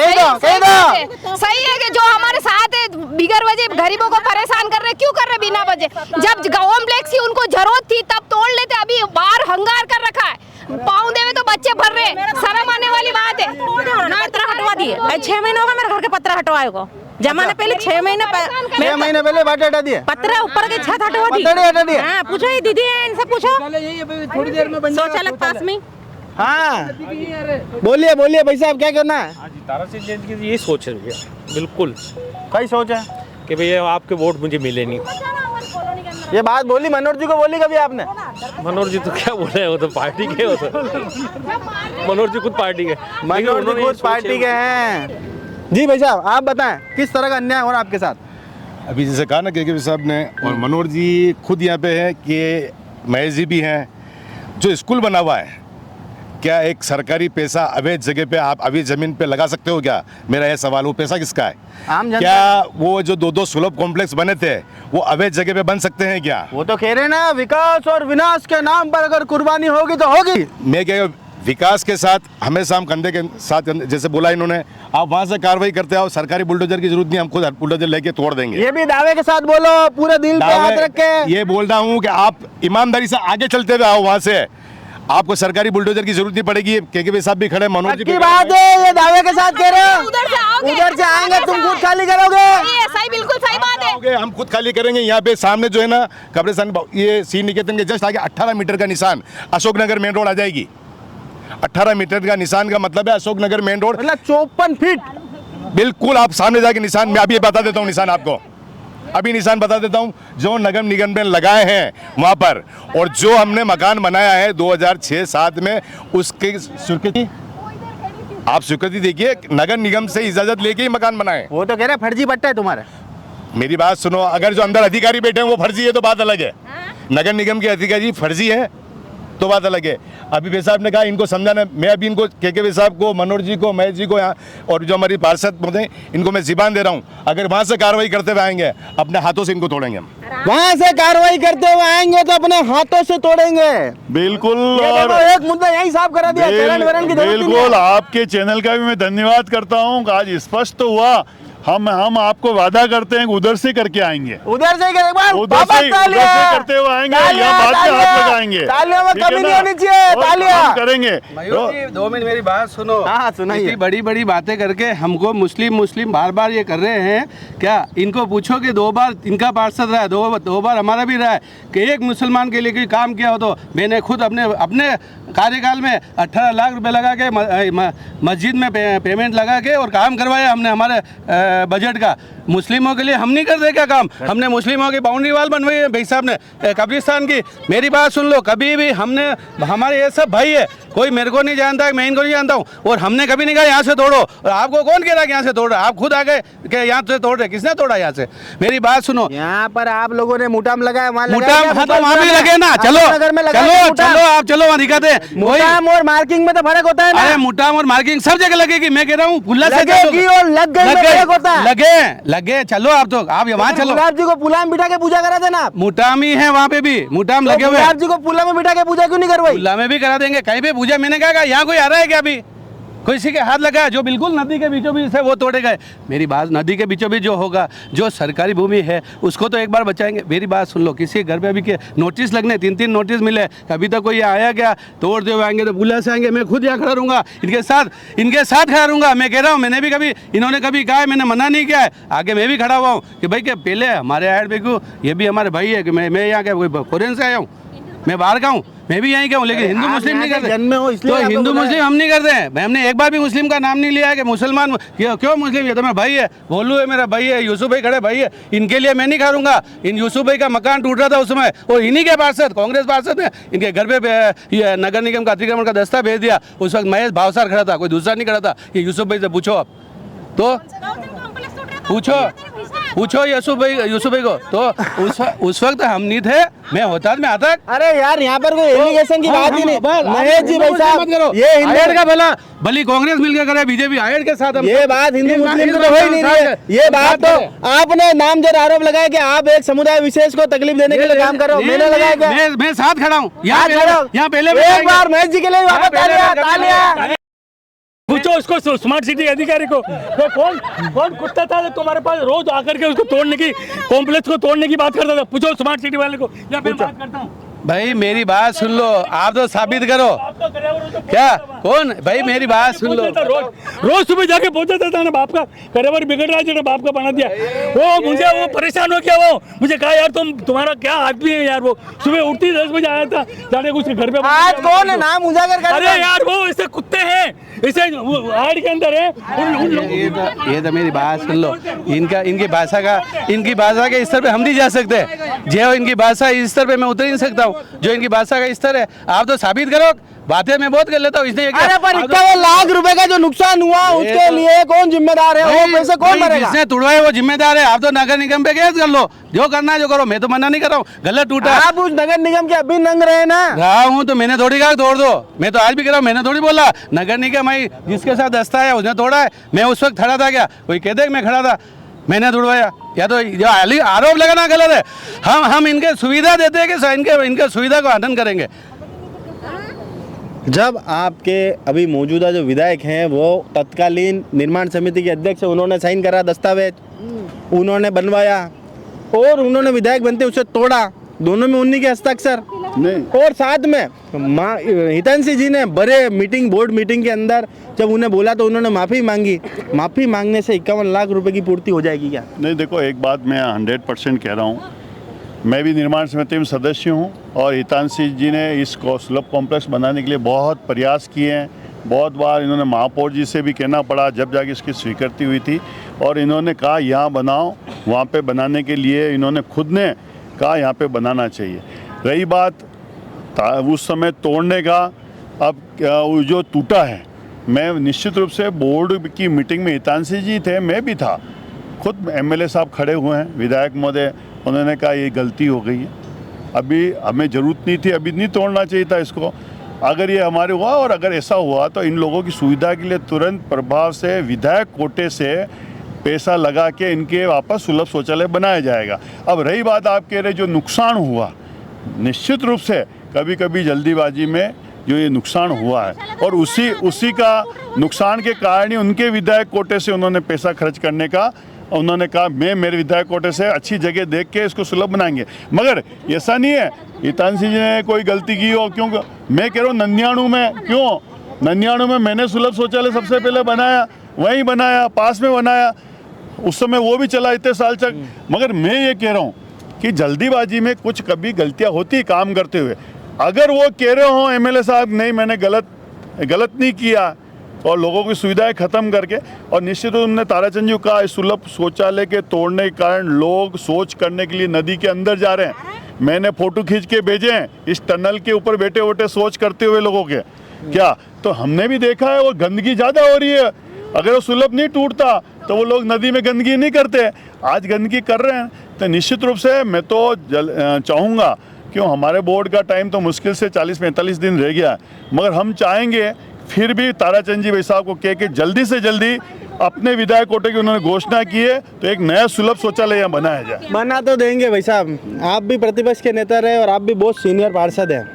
S8: सही है कि जो हमारे साथ है बिगर वजह गरीबों को परेशान कर रहे, क्यों कर रहे बिना वजह? जब कॉम्प्लेक्स की उनको जरूरत थी तब तोड़ लेते, अभी बाहर हंगार कर रखा है, पाँव देवे तो बच्चे भर रहे, शर्म आने वाली बात है।
S7: पत्र हटवा दिए, 6 महीने हो गए मेरे घर के पत्र हटवाए को, जमाने पहले 6 महीने
S2: पहले बात हटा दिए,
S7: पत्र ऊपर के छत हटवा दी।
S2: हटा दिए।
S7: हाँ पूछो, ये दीदी है, इनसे पूछो,
S2: थोड़ी देर में
S7: शौचालय पास में।
S2: हाँ बोलिए भाई साहब क्या करना है?
S9: ताराचंद जैन की ये सोच है भैया, बिल्कुल
S2: कई सोच है
S9: कि भैया आपके वोट मुझे मिले नहीं।
S2: ये बात बोली मनोज जी को, बोली कभी आपने?
S9: मनोहर जी तो क्या बोले हैं, वो तो पार्टी के हो तो मनोहर जी खुद पार्टी के, लेकिन
S2: मनोहर जी
S9: उन्होंने ये
S2: खुद
S9: सोचा
S2: पार्टी के हैं। जी भाई साहब, आप बताएं किस तरह का अन्याय हो रहा है आपके साथ?
S6: अभी जैसे कहा ना के साहब ने, और मनोहर जी खुद यहाँ पे है कि महेश जी भी हैं। जो स्कूल बना हुआ है, क्या एक सरकारी पैसा अवैध जगह पे आप अभी जमीन पे लगा सकते हो क्या? मेरा यह सवाल, वो पैसा किसका है?
S2: आम जनता।
S6: क्या वो जो दो सुलभ कॉम्प्लेक्स बने थे वो अवैध जगह पे बन सकते हैं क्या?
S2: वो तो कह रहे हैं ना, विकास और विनाश के नाम पर अगर कुर्बानी होगी तो होगी।
S6: मैं क्या, विकास के साथ हमेशा हम कंधे के साथ, जैसे बोला इन्होंने, आप वहां से कार्रवाई करते आओ, सरकारी बुलडोजर की जरूरत नहीं, हम खुद बुलडोजर लेके तोड़ देंगे।
S2: ये भी दावे के साथ बोलो, पूरे दिल पे हाथ रख के।
S6: ये बोल रहा हूँ कि आप ईमानदारी से आगे चलते हुए आओ वहां से, आपको सरकारी बुलडोजर की जरूरत नहीं पड़ेगी। के साहब भी खड़े, मनोज जी
S2: की बात है, ये दावे के साथ कह रहे हो।
S8: उधर से आओगे,
S2: उधर से आएंगे, तुम खुद खाली करोगे।
S8: ये सही, बिल्कुल सही बात है।
S6: आओगे, हम खुद खाली करेंगे। यहाँ पे सामने जो है ना कब्रिस्तान, ये सी निकेतन के जस्ट आगे 18 मीटर का निशान अशोकनगर मेन रोड आ जाएगी। 18 मीटर का निशान का मतलब है अशोकनगर मेन रोड,
S2: मतलब 54 फीट।
S6: बिल्कुल आप सामने जाके निशान, मैं अभी बता देता हूँ निशान आपको, अभी निशान बता देता हूँ जो नगर निगम ने लगाए हैं वहां पर, और जो हमने मकान बनाया है 2006-7 में, उसके स्वीकृति, आप स्वीकृति देखिए, नगर निगम से इजाजत लेके ही मकान बनाए।
S2: वो तो कह रहे फर्जी पट्टा है तुम्हारे।
S6: मेरी बात सुनो, अगर जो अंदर अधिकारी बैठे हैं वो फर्जी है तो बात अलग है, नगर निगम के अधिकारी फर्जी है तो बात अलग है। अभी भाई साहब ने कहा इनको समझाना, मैं अभी इनको के साहब को, मनोहर जी को, महेश जी को यहाँ, और जो हमारी पार्षद महोदय, इनको मैं ज़बान दे रहा हूँ, अगर वहाँ से कार्रवाई करते हुए आएंगे अपने हाथों से इनको तोड़ेंगे हम।
S2: वहाँ से कार्रवाई करते हुए आएंगे तो अपने हाथों से तोड़ेंगे।
S1: बिल्कुल।
S2: ये
S1: और
S2: देखो, एक मुद्दा यही साफ करा दिया, चरण वरण की जरूरत ही नहीं
S1: बिल्कुल,
S2: है।
S1: आपके चैनल का भी मैं धन्यवाद करता हूँ। आज स्पष्ट तो हुआ, हम आपको वादा करते हैं कि उधर से करके आएंगे,
S2: उधर से एक बार
S1: उधर
S2: वापस
S1: से
S2: तालियां।
S1: करते हुए आएंगे,
S2: तालियां,
S1: या बाद में हाथ
S2: तालियां।
S1: लगाएंगे।
S2: तालियों में
S1: ठीक है
S2: कमी
S1: ना?
S2: नहीं होनी चाहिए,
S1: और
S2: तालियां।
S1: हम करेंगे।
S4: मयूर जी 2 मिनट मेरी बात सुनो।
S2: हाँ, सुनाइए।
S4: इतनी बड़ी बड़ी बातें करके हमको मुस्लिम बार बार ये कर रहे हैं क्या? इनको पूछो कि 2 बार इनका पार्षद रहा है, दो बार हमारा भी रहा है, कि एक मुसलमान के लिए कोई काम किया हो तो मैंने खुद अपने कार्यकाल में 18 लाख रुपए लगा के मस्जिद में पेमेंट लगा के और काम करवाया हमने हमारे बजट का। मुस्लिमों के लिए हम नहीं करते क्या काम? हमने मुस्लिमों की बाउंड्री वाल बनवाई है भाई साहब ने कब्रिस्तान की। मेरी बात सुन लो, कभी भी हमने, हमारे ये सब भाई है, कोई मेरे को नहीं जानता है, मैं इनको नहीं जानता हूँ, और हमने कभी नहीं कहा यहाँ से तोड़ो। और आपको कौन कह रहा है यहाँ से तोड़ रहा? आप खुद आ गए कि यहाँ से तोड़ रहे, किसने तोड़ा यहाँ से? मेरी बात सुनो,
S2: यहाँ पर आप लोगों ने मुटाम लगाया, वहाँ
S4: मुटाम, हाँ तो वहाँ भी लगे ना, चलो आप चलो वहाँ दिखाते हैं।
S2: मुटाम और मार्किंग में तो फर्क होता है ना।
S4: अरे मुटाम और मार्किंग सब जगह लगेगी, मैं कह रहा हूँ खुला से
S2: लगेगी और लग गई में फर्क होता है।
S4: लगे चलो, आप तो आप वहाँ चलो।
S2: गुलाब जी को पुला में बिठा के पूजा करा देना।
S4: मुटाम ही है वहाँ पे भी, मुटाम लगे हुए।
S2: गुलाब जी को पुला में बिठा के पूजा क्यों नहीं करवाई?
S4: पुल्ला में भी करा देंगे, कहीं पे पूजा। मैंने कहा यहाँ कोई आ रहा है क्या? अभी कोई किसी के हाथ लगा जो बिल्कुल नदी के बीचों बीच है वो तोड़े गए। मेरी बात, नदी के बीचों बीच जो होगा, जो सरकारी भूमि है उसको तो एक बार बचाएंगे। मेरी बात सुन लो, किसी घर पे अभी के नोटिस लगने, 3 नोटिस मिले, कभी तक कोई आया क्या? तोड़ते हुए आएंगे तो पुलिस से आएंगे, मैं खुद यहाँ खड़ा रहूँगा, इनके साथ खड़ा रहूँगा। मैं कह रहा हूँ, मैंने भी कभी, इन्होंने कभी कहा है, मैंने मना नहीं किया है, आगे मैं भी खड़ा हुआ हूँ कि भाई क्या पहले हमारे ऐड पे क्यों, ये भी हमारे भाई है कि मैं यहाँ क्या कोई फॉरेन से आया हूँ, मैं बाहर का हूँ, मैं भी यहीं का हूँ, लेकिन हिंदू मुस्लिम नहीं करते।
S2: जन्मे हो इसलिए
S4: तो
S2: आपको
S4: हिंदू
S2: पता है।
S4: मुस्लिम हम नहीं करते हैं। हमने एक बार भी मुस्लिम का नाम नहीं लिया है कि मुसलमान क्यों मुस्लिम, ये तो मेरा भाई है, भोलू है मेरा भाई है, यूसुफ भाई खड़े भाई है, इनके लिए मैं नहीं करूँगा। इन यूसुफ भाई का मकान टूट रहा था उस समय, और इन्हीं के पार्षद, कांग्रेस पार्षद ने इनके घर पे ये नगर निगम का अतिक्रमण का दस्ता भेज दिया। उस वक्त महेश भावसार खड़ा था, कोई दूसरा नहीं खड़ा था। ये यूसुफ भाई से पूछो आप, तो पूछो यूसुफ भाई को, तो उस वक्त हम नहीं थे, मैं होता मैं आता।
S2: अरे यार, यहाँ पर कोई एलिगेशन की बात ही नहीं। महेश जी भाई साहब, ये
S4: आयड का भला भली कांग्रेस मिलकर करे, बीजेपी आयड के साथ,
S2: ये बात हिंदू मुस्लिम की तो हो ही नहीं रही है। ये बात तो आपने नामजद आरोप लगाया कि आप एक समुदाय विशेष को तकलीफ देने के लिए काम कर रहे हो। मैंने लगाया क्या?
S4: मैं साथ खड़ा हूँ यहाँ पहले।
S2: एक बार महेश जी के लिए वापस तालियां।
S5: पूछो उसको, स्मार्ट सिटी अधिकारी को, वो कौन कुत्ता था जो तुम्हारे पास रोज आकर के उसको तोड़ने की, कॉम्प्लेक्स को तोड़ने की बात करता था? पूछो स्मार्ट सिटी वाले को, या फिर बात करता हूँ।
S4: भाई मेरी बात सुन लो, आप तो साबित करो, क्या कौन भाई मेरी बात सुन लो।
S5: रोज सुबह जाके पहुंचाता था ना बाप का करेवर बिगड़ रहा है, बाप का बना दिया। वो परेशान हो गया, वो मुझे कहा यार तुम्हारा क्या आदमी है यार। वो सुबह उठती 10 बजे आया था, जाने को उसके घर पे।
S2: आज कौन है नाम उजागर कर?
S5: अरे यार वो ऐसे कुत्ते हैं, ऐसे आड़ के अंदर है।
S4: ये तो मेरी बात सुन लो। इनकी भाषा के स्तर पे हम नहीं जा सकते। जो इनकी भाषा इस स्तर पे मैं उतर नहीं सकता हूँ, जो इनकी भाषा का स्तर है। आप तो साबित करो, बातें मैं बहुत कर लेता हूँ। इसने
S2: अरे पर 51 लाख रुपए का जो नुकसान हुआ उसके लिए कौन जिम्मेदार है? वो पैसे कौन भरेगा?
S4: जिसने तोड़वाए वो जिम्मेदार है। आप तो नगर निगम पे केस कर लो, जो करना है जो करो। मैं तो मना नहीं कर रहा हूँ, गलत टूटा।
S2: आप उस नगर निगम के अभी नंग रहे ना।
S4: रहा हूँ तो मैंने थोड़ी कहा तोड़ दो। मैं तो आज भी कह रहा हूँ, मैंने थोड़ी बोला। नगर निगम आई जिसके साथ दस्ता है उसने तोड़ा है। मैं उस वक्त खड़ा था क्या? कोई कहते हैं मैं खड़ा था, मैंने तोड़वाया? या तो जो आरोप लगाना गलत है। हम इनके सुविधा देते हैं कि इनके सुविधा को हनन करेंगे।
S2: जब आपके अभी मौजूदा जो विधायक हैं वो तत्कालीन निर्माण समिति के अध्यक्ष, उन्होंने साइन करा दस्तावेज, उन्होंने बनवाया और उन्होंने विधायक बनते उसे तोड़ा, दोनों में उन्हीं के हस्ताक्षर नहीं। और साथ में हितैंशी जी ने बड़े बोर्ड मीटिंग के अंदर जब उन्हें बोला तो उन्होंने माफ़ी मांगी। माफ़ी मांगने से 51 लाख रुपए की पूर्ति हो जाएगी क्या?
S1: नहीं, देखो एक बात मैं 100% कह रहा हूँ। मैं भी निर्माण समिति में सदस्य हूँ और हितैंशी जी ने इस सुलभ कॉम्प्लेक्स बनाने के लिए बहुत प्रयास किए हैं। बहुत बार इन्होंने महापौर जी से भी कहना पड़ा, जब जाके इसकी स्वीकृति हुई थी। और इन्होंने कहा यहाँ बनाओ, वहाँ पे बनाने के लिए इन्होंने खुद ने कहा यहाँ पे बनाना चाहिए। रही बात उस समय तोड़ने का, अब जो टूटा है, मैं निश्चित रूप से बोर्ड की मीटिंग में हितैंशी जी थे, मैं भी था, खुद एमएलए साहब खड़े हुए हैं, विधायक महोदय, उन्होंने कहा ये गलती हो गई है, अभी हमें ज़रूरत नहीं थी, अभी नहीं तोड़ना चाहिए था इसको। अगर ये हमारे हुआ और अगर ऐसा हुआ तो इन लोगों की सुविधा के लिए तुरंत प्रभाव से विधायक कोटे से पैसा लगा के इनके वापस सुलभ शौचालय बनाया जाएगा। अब रही बात आप कह रहे जो नुकसान हुआ, निश्चित रूप से कभी कभी जल्दीबाजी में जो ये नुकसान हुआ है और उसी का नुकसान के कारण ही उनके विधायक कोटे से उन्होंने पैसा खर्च करने का, उन्होंने कहा मैं मेरे विधायक कोटे से अच्छी जगह देख के इसको सुलभ बनाएंगे। मगर ऐसा नहीं है हितैंशी जी ने कोई गलती की हो। क्यों मैं कह रहा हूँ 99 में मैंने सुलभ शौचालय सबसे पहले बनाया, वहीं बनाया, पास में बनाया, उस समय वो भी चला इतने साल तक। मगर मैं ये कह रहा हूँ कि जल्दीबाजी में कुछ कभी गलतियाँ होती काम करते हुए। अगर वो कह रहे हो एमएलए साहब नहीं मैंने गलत नहीं किया और लोगों की सुविधाएं खत्म करके, और निश्चित रूप में ताराचंद जी का सुलभ शौचालय के तोड़ने के कारण लोग शौच करने के लिए नदी के अंदर जा रहे हैं। मैंने फोटो खींच के भेजे हैं इस टनल के ऊपर बैठे बैठे शौच करते हुए लोगों के। क्या तो हमने भी देखा है वो गंदगी ज़्यादा हो रही है। अगर वो सुलभ नहीं टूटता तो वो लोग नदी में गंदगी नहीं करते, आज गंदगी कर रहे हैं। तो निश्चित रूप से मैं तो चाहूँगा, क्यों हमारे बोर्ड का टाइम तो मुश्किल से 40-45 दिन रह गया, मगर हम चाहेंगे फिर भी ताराचंद जी भाई साहब को कह के जल्दी से जल्दी अपने विधायक कोटे की उन्होंने घोषणा की है तो एक नया सुलभ शौचालय यहाँ बनाया जाए।
S2: बना तो देंगे भाई साहब, आप भी प्रतिपक्ष के नेता रहे और आप भी बहुत सीनियर पार्षद हैं।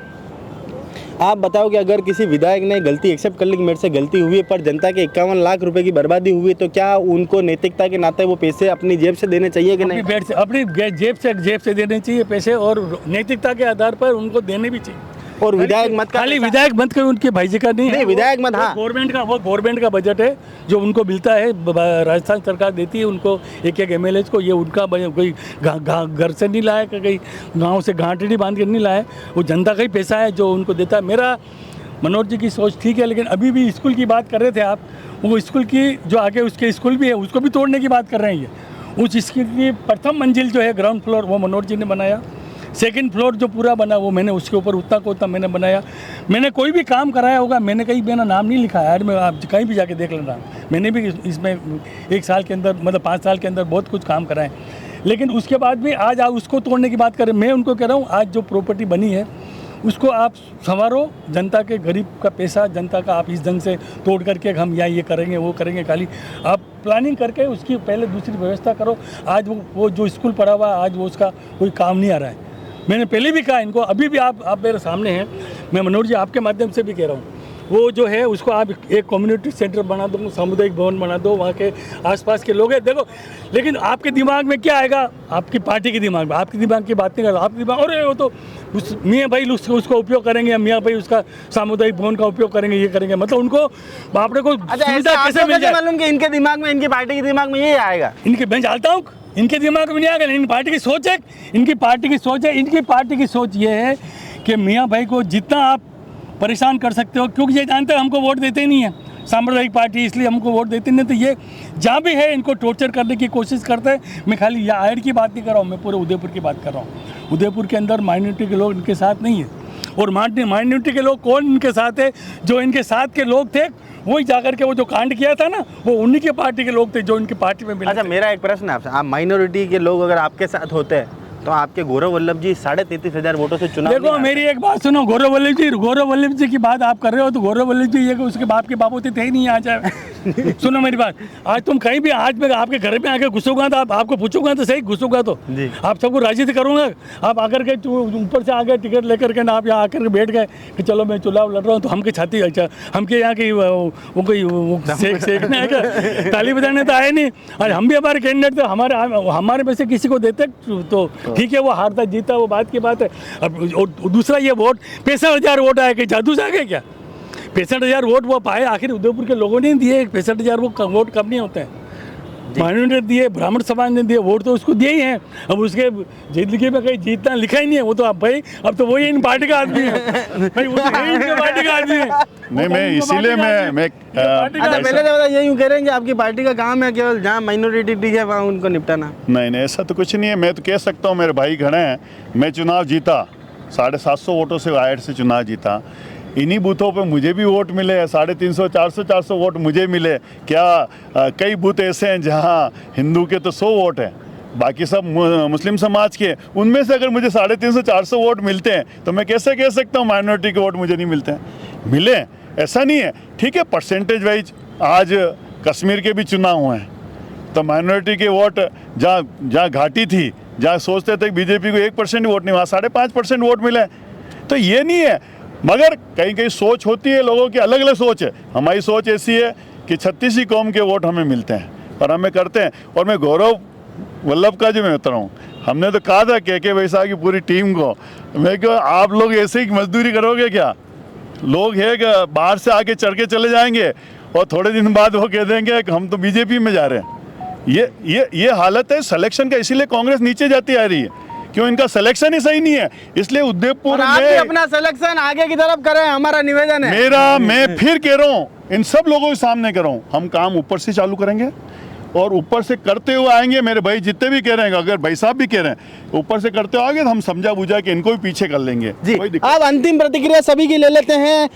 S2: आप बताओ कि अगर किसी विधायक ने गलती एक्सेप्ट कर ली कि मेरे से गलती हुई है पर जनता के 51 लाख रुपए की बर्बादी हुई, तो क्या उनको नैतिकता के नाते वो पैसे अपनी जेब से देने चाहिए कि नहीं?
S5: अपनी जेब से देने चाहिए पैसे, और नैतिकता के आधार पर उनको देने भी चाहिए।
S2: और विधायक मत का
S5: खाली विधायक मत कर उनके भाई जी का नहीं है,
S2: विधायक मत। हाँ,
S5: गवर्नमेंट का बजट है जो उनको मिलता है, राजस्थान सरकार देती है उनको एक एमएलए को। ये उनका कोई घर से नहीं लाया, कहीं गांव से घाटी बांध के नहीं लाया, वो जनता का ही पैसा है जो उनको देता है। मेरा मनोज जी की सोच ठीक है, लेकिन अभी भी स्कूल की बात कर रहे थे आप, वो स्कूल की जो आगे उसके स्कूल भी है उसको भी तोड़ने की बात कर रहे हैं। उस स्कूल की प्रथम मंजिल जो है ग्राउंड फ्लोर वो मनोज जी ने बनाया, सेकंड फ्लोर जो पूरा बना वो मैंने उसके ऊपर उतना को उतना मैंने बनाया। मैंने कोई भी काम कराया होगा, मैंने कहीं मेरा नाम नहीं लिखा है, मैं आप कहीं भी जाके देख लेना, मैंने भी इसमें 1 साल के अंदर मतलब 5 साल के अंदर बहुत कुछ काम कराए। लेकिन उसके बाद भी आज आप उसको तोड़ने की बात करें, मैं उनको कह रहा हूँ आज जो प्रॉपर्टी बनी है उसको आप संवारो, जनता के गरीब का पैसा जनता का आप इस ढंग से तोड़ करके हम यहाँ ये करेंगे वो करेंगे, खाली आप प्लानिंग करके उसकी पहले दूसरी व्यवस्था करो। आज वो जो स्कूल पढ़ा हुआ आज वो उसका कोई काम नहीं आ रहा है। मैंने पहले भी कहा इनको, अभी भी आप मेरे सामने हैं, मैं मनोज जी आपके माध्यम से भी कह रहा हूँ, वो जो है उसको आप एक कम्युनिटी सेंटर बना दो, सामुदायिक भवन बना दो, वहाँ के आसपास के लोग हैं देखो। लेकिन आपके दिमाग में क्या आएगा, आपकी पार्टी के दिमाग में, आपके दिमाग की बात नहीं कर रहा, आपके दिमाग और वो तो मियाँ भाई उसका उपयोग करेंगे, या मियाँ भाई उसका सामुदायिक भवन का उपयोग करेंगे, ये करेंगे, मतलब उनको बापड़े को सुविधा कैसे मिल जाए।
S2: मालूम कि इनके दिमाग में, इनकी पार्टी के दिमाग में ये आएगा?
S5: इनके मैं जानता हूँ इनके दिमाग में नहीं आएगा, इनकी पार्टी की सोच है, इनकी पार्टी की सोच है। इनकी पार्टी की सोच ये है कि मियाँ भाई को जितना आप परेशान कर सकते हो, क्योंकि ये जानते हैं हमको वोट देते ही नहीं है, सांप्रदायिक पार्टी, इसलिए हमको वोट देते नहीं। तो ये जहाँ भी है इनको टॉर्चर करने की कोशिश करते हैं। मैं खाली ये आयड की बात नहीं कर रहा हूँ, मैं पूरे उदयपुर की बात कर रहा हूँ। उदयपुर के अंदर माइनॉरिटी के लोग इनके साथ नहीं है, और माइनॉरिटी के लोग कौन इनके साथ है, जो इनके साथ के लोग थे वही जाकर के वो जो कांड किया था ना, वो उन्हीं के पार्टी के लोग थे जो इनकी पार्टी में मिले।
S2: अच्छा, मेरा एक प्रश्न है आपसे, आप माइनॉरिटी के लोग अगर आपके साथ होते हैं तो आपके गौरव वल्लभ जी 33,500 वोटों से चुनाव
S5: देखो मेरी एक बात सुनो, गौरव वल्लभ जी की बात आप कर रहे हो, तो गौरव वल्लभ जी ये कि उसके बाप के बापू थे ही नहीं आ जाए। सुनो मेरी बात, आज तुम कहीं भी, आज मैं आपके घर में आकर घुसूंगा तो आपको पूछूंगा तो सही, घुसूंगा तो आप सबको राजी से करूंगा। आप आकर के ऊपर से आ गए टिकट लेकर के ना, आप यहाँ आकर के बैठ गए कि चलो मैं चुनाव लड़ रहा हूँ, तो हमके छाती, अच्छा हमके यहाँ की वो कोई सेकने है क्या, ताली बजाने तो आए नहीं। आज हम भी हमारे कैंडिडेट थे, हमारे में से किसी को देते तो ठीक है, वो हारता जीता वो बात की बात है। अब दूसरा ये वोट 65,000 वोट आए, कि जादू से आ गए क्या? 65,000 वोट वो पाए, आखिर उदयपुर के लोगों ने दिए। 65,000 वोट कम नहीं होते हैं, माइनॉरिटी ने दिए, ब्राह्मण समाज ने दिए, वोट तो उसको दिए ही हैं। अब उसके जिंदगी में कहीं जीतना लिखा ही नहीं है, वो तो आप भाई अब तो वही इन पार्टी का आदमी है भाई, वो तो इनके पार्टी का आदमी है।
S1: नहीं, मैं इसीलिए मैं
S2: अच्छा, पहले तो ये यूँ कह रहे हैं कि आपकी पार्टी का काम है केवल जहाँ माइनॉरिटी है वहाँ उनको निपटाना।
S1: नहीं, ऐसा तो कुछ नहीं है। मैं तो कह सकता हूँ, मेरे भाई खड़े हैं, मैं चुनाव जीता, 750 वोटों से आयड से चुनाव जीता। इन्हीं बूथों पे मुझे भी वोट मिले हैं, 350, 400 वोट मुझे मिले। क्या कई बूथ ऐसे हैं जहाँ हिंदू के तो 100 वोट हैं, बाकी सब मुस्लिम समाज के, उनमें से अगर मुझे 350, 400 वोट मिलते हैं तो मैं कैसे कह सकता हूँ माइनॉरिटी के वोट मुझे नहीं मिलते हैं? मिले, ऐसा नहीं है। ठीक है, परसेंटेज वाइज आज कश्मीर के भी चुनाव हुए हैं, तो माइनॉरिटी के वोट जहाँ घाटी थी, जहाँ सोचते थे बीजेपी को 1% वोट नहीं, वहाँ 5.5% वोट मिले। तो ये नहीं है, मगर कहीं कहीं सोच होती है लोगों की, अलग अलग सोच है। हमारी सोच ऐसी है कि 36 कौम के वोट हमें मिलते हैं और हमें करते हैं। और मैं गौरव वल्लभ का जो मैं उतर हूँ, हमने तो कहा था के वैसा की पूरी टीम को, मैं क्यों आप लोग ऐसे ही मजदूरी करोगे क्या? लोग है कि बाहर से आके चढ़ के चले जाएंगे और थोड़े दिन बाद वो कह देंगे कि हम तो बीजेपी में जा रहे हैं। ये हालत है सिलेक्शन का, इसीलिए कांग्रेस नीचे जाती आ रही है, क्यों? इनका सिलेक्शन ही सही नहीं है। इसलिए उदयपुर में
S2: अपना सिलेक्शन आगे की तरफ करें, हमारा निवेदन है।
S1: मैं फिर कह रहा हूँ, इन सब लोगों के सामने कर रहा हूँ, हम काम ऊपर से चालू करेंगे और ऊपर से करते हुए आएंगे। मेरे भाई जितने भी कह रहे हैं, अगर भाई साहब भी कह रहे हैं ऊपर से करते हुए आगे, तो हम समझा बुझा के इनको भी पीछे कर लेंगे
S2: जी। अब अंतिम प्रतिक्रिया सभी की ले लेते हैं।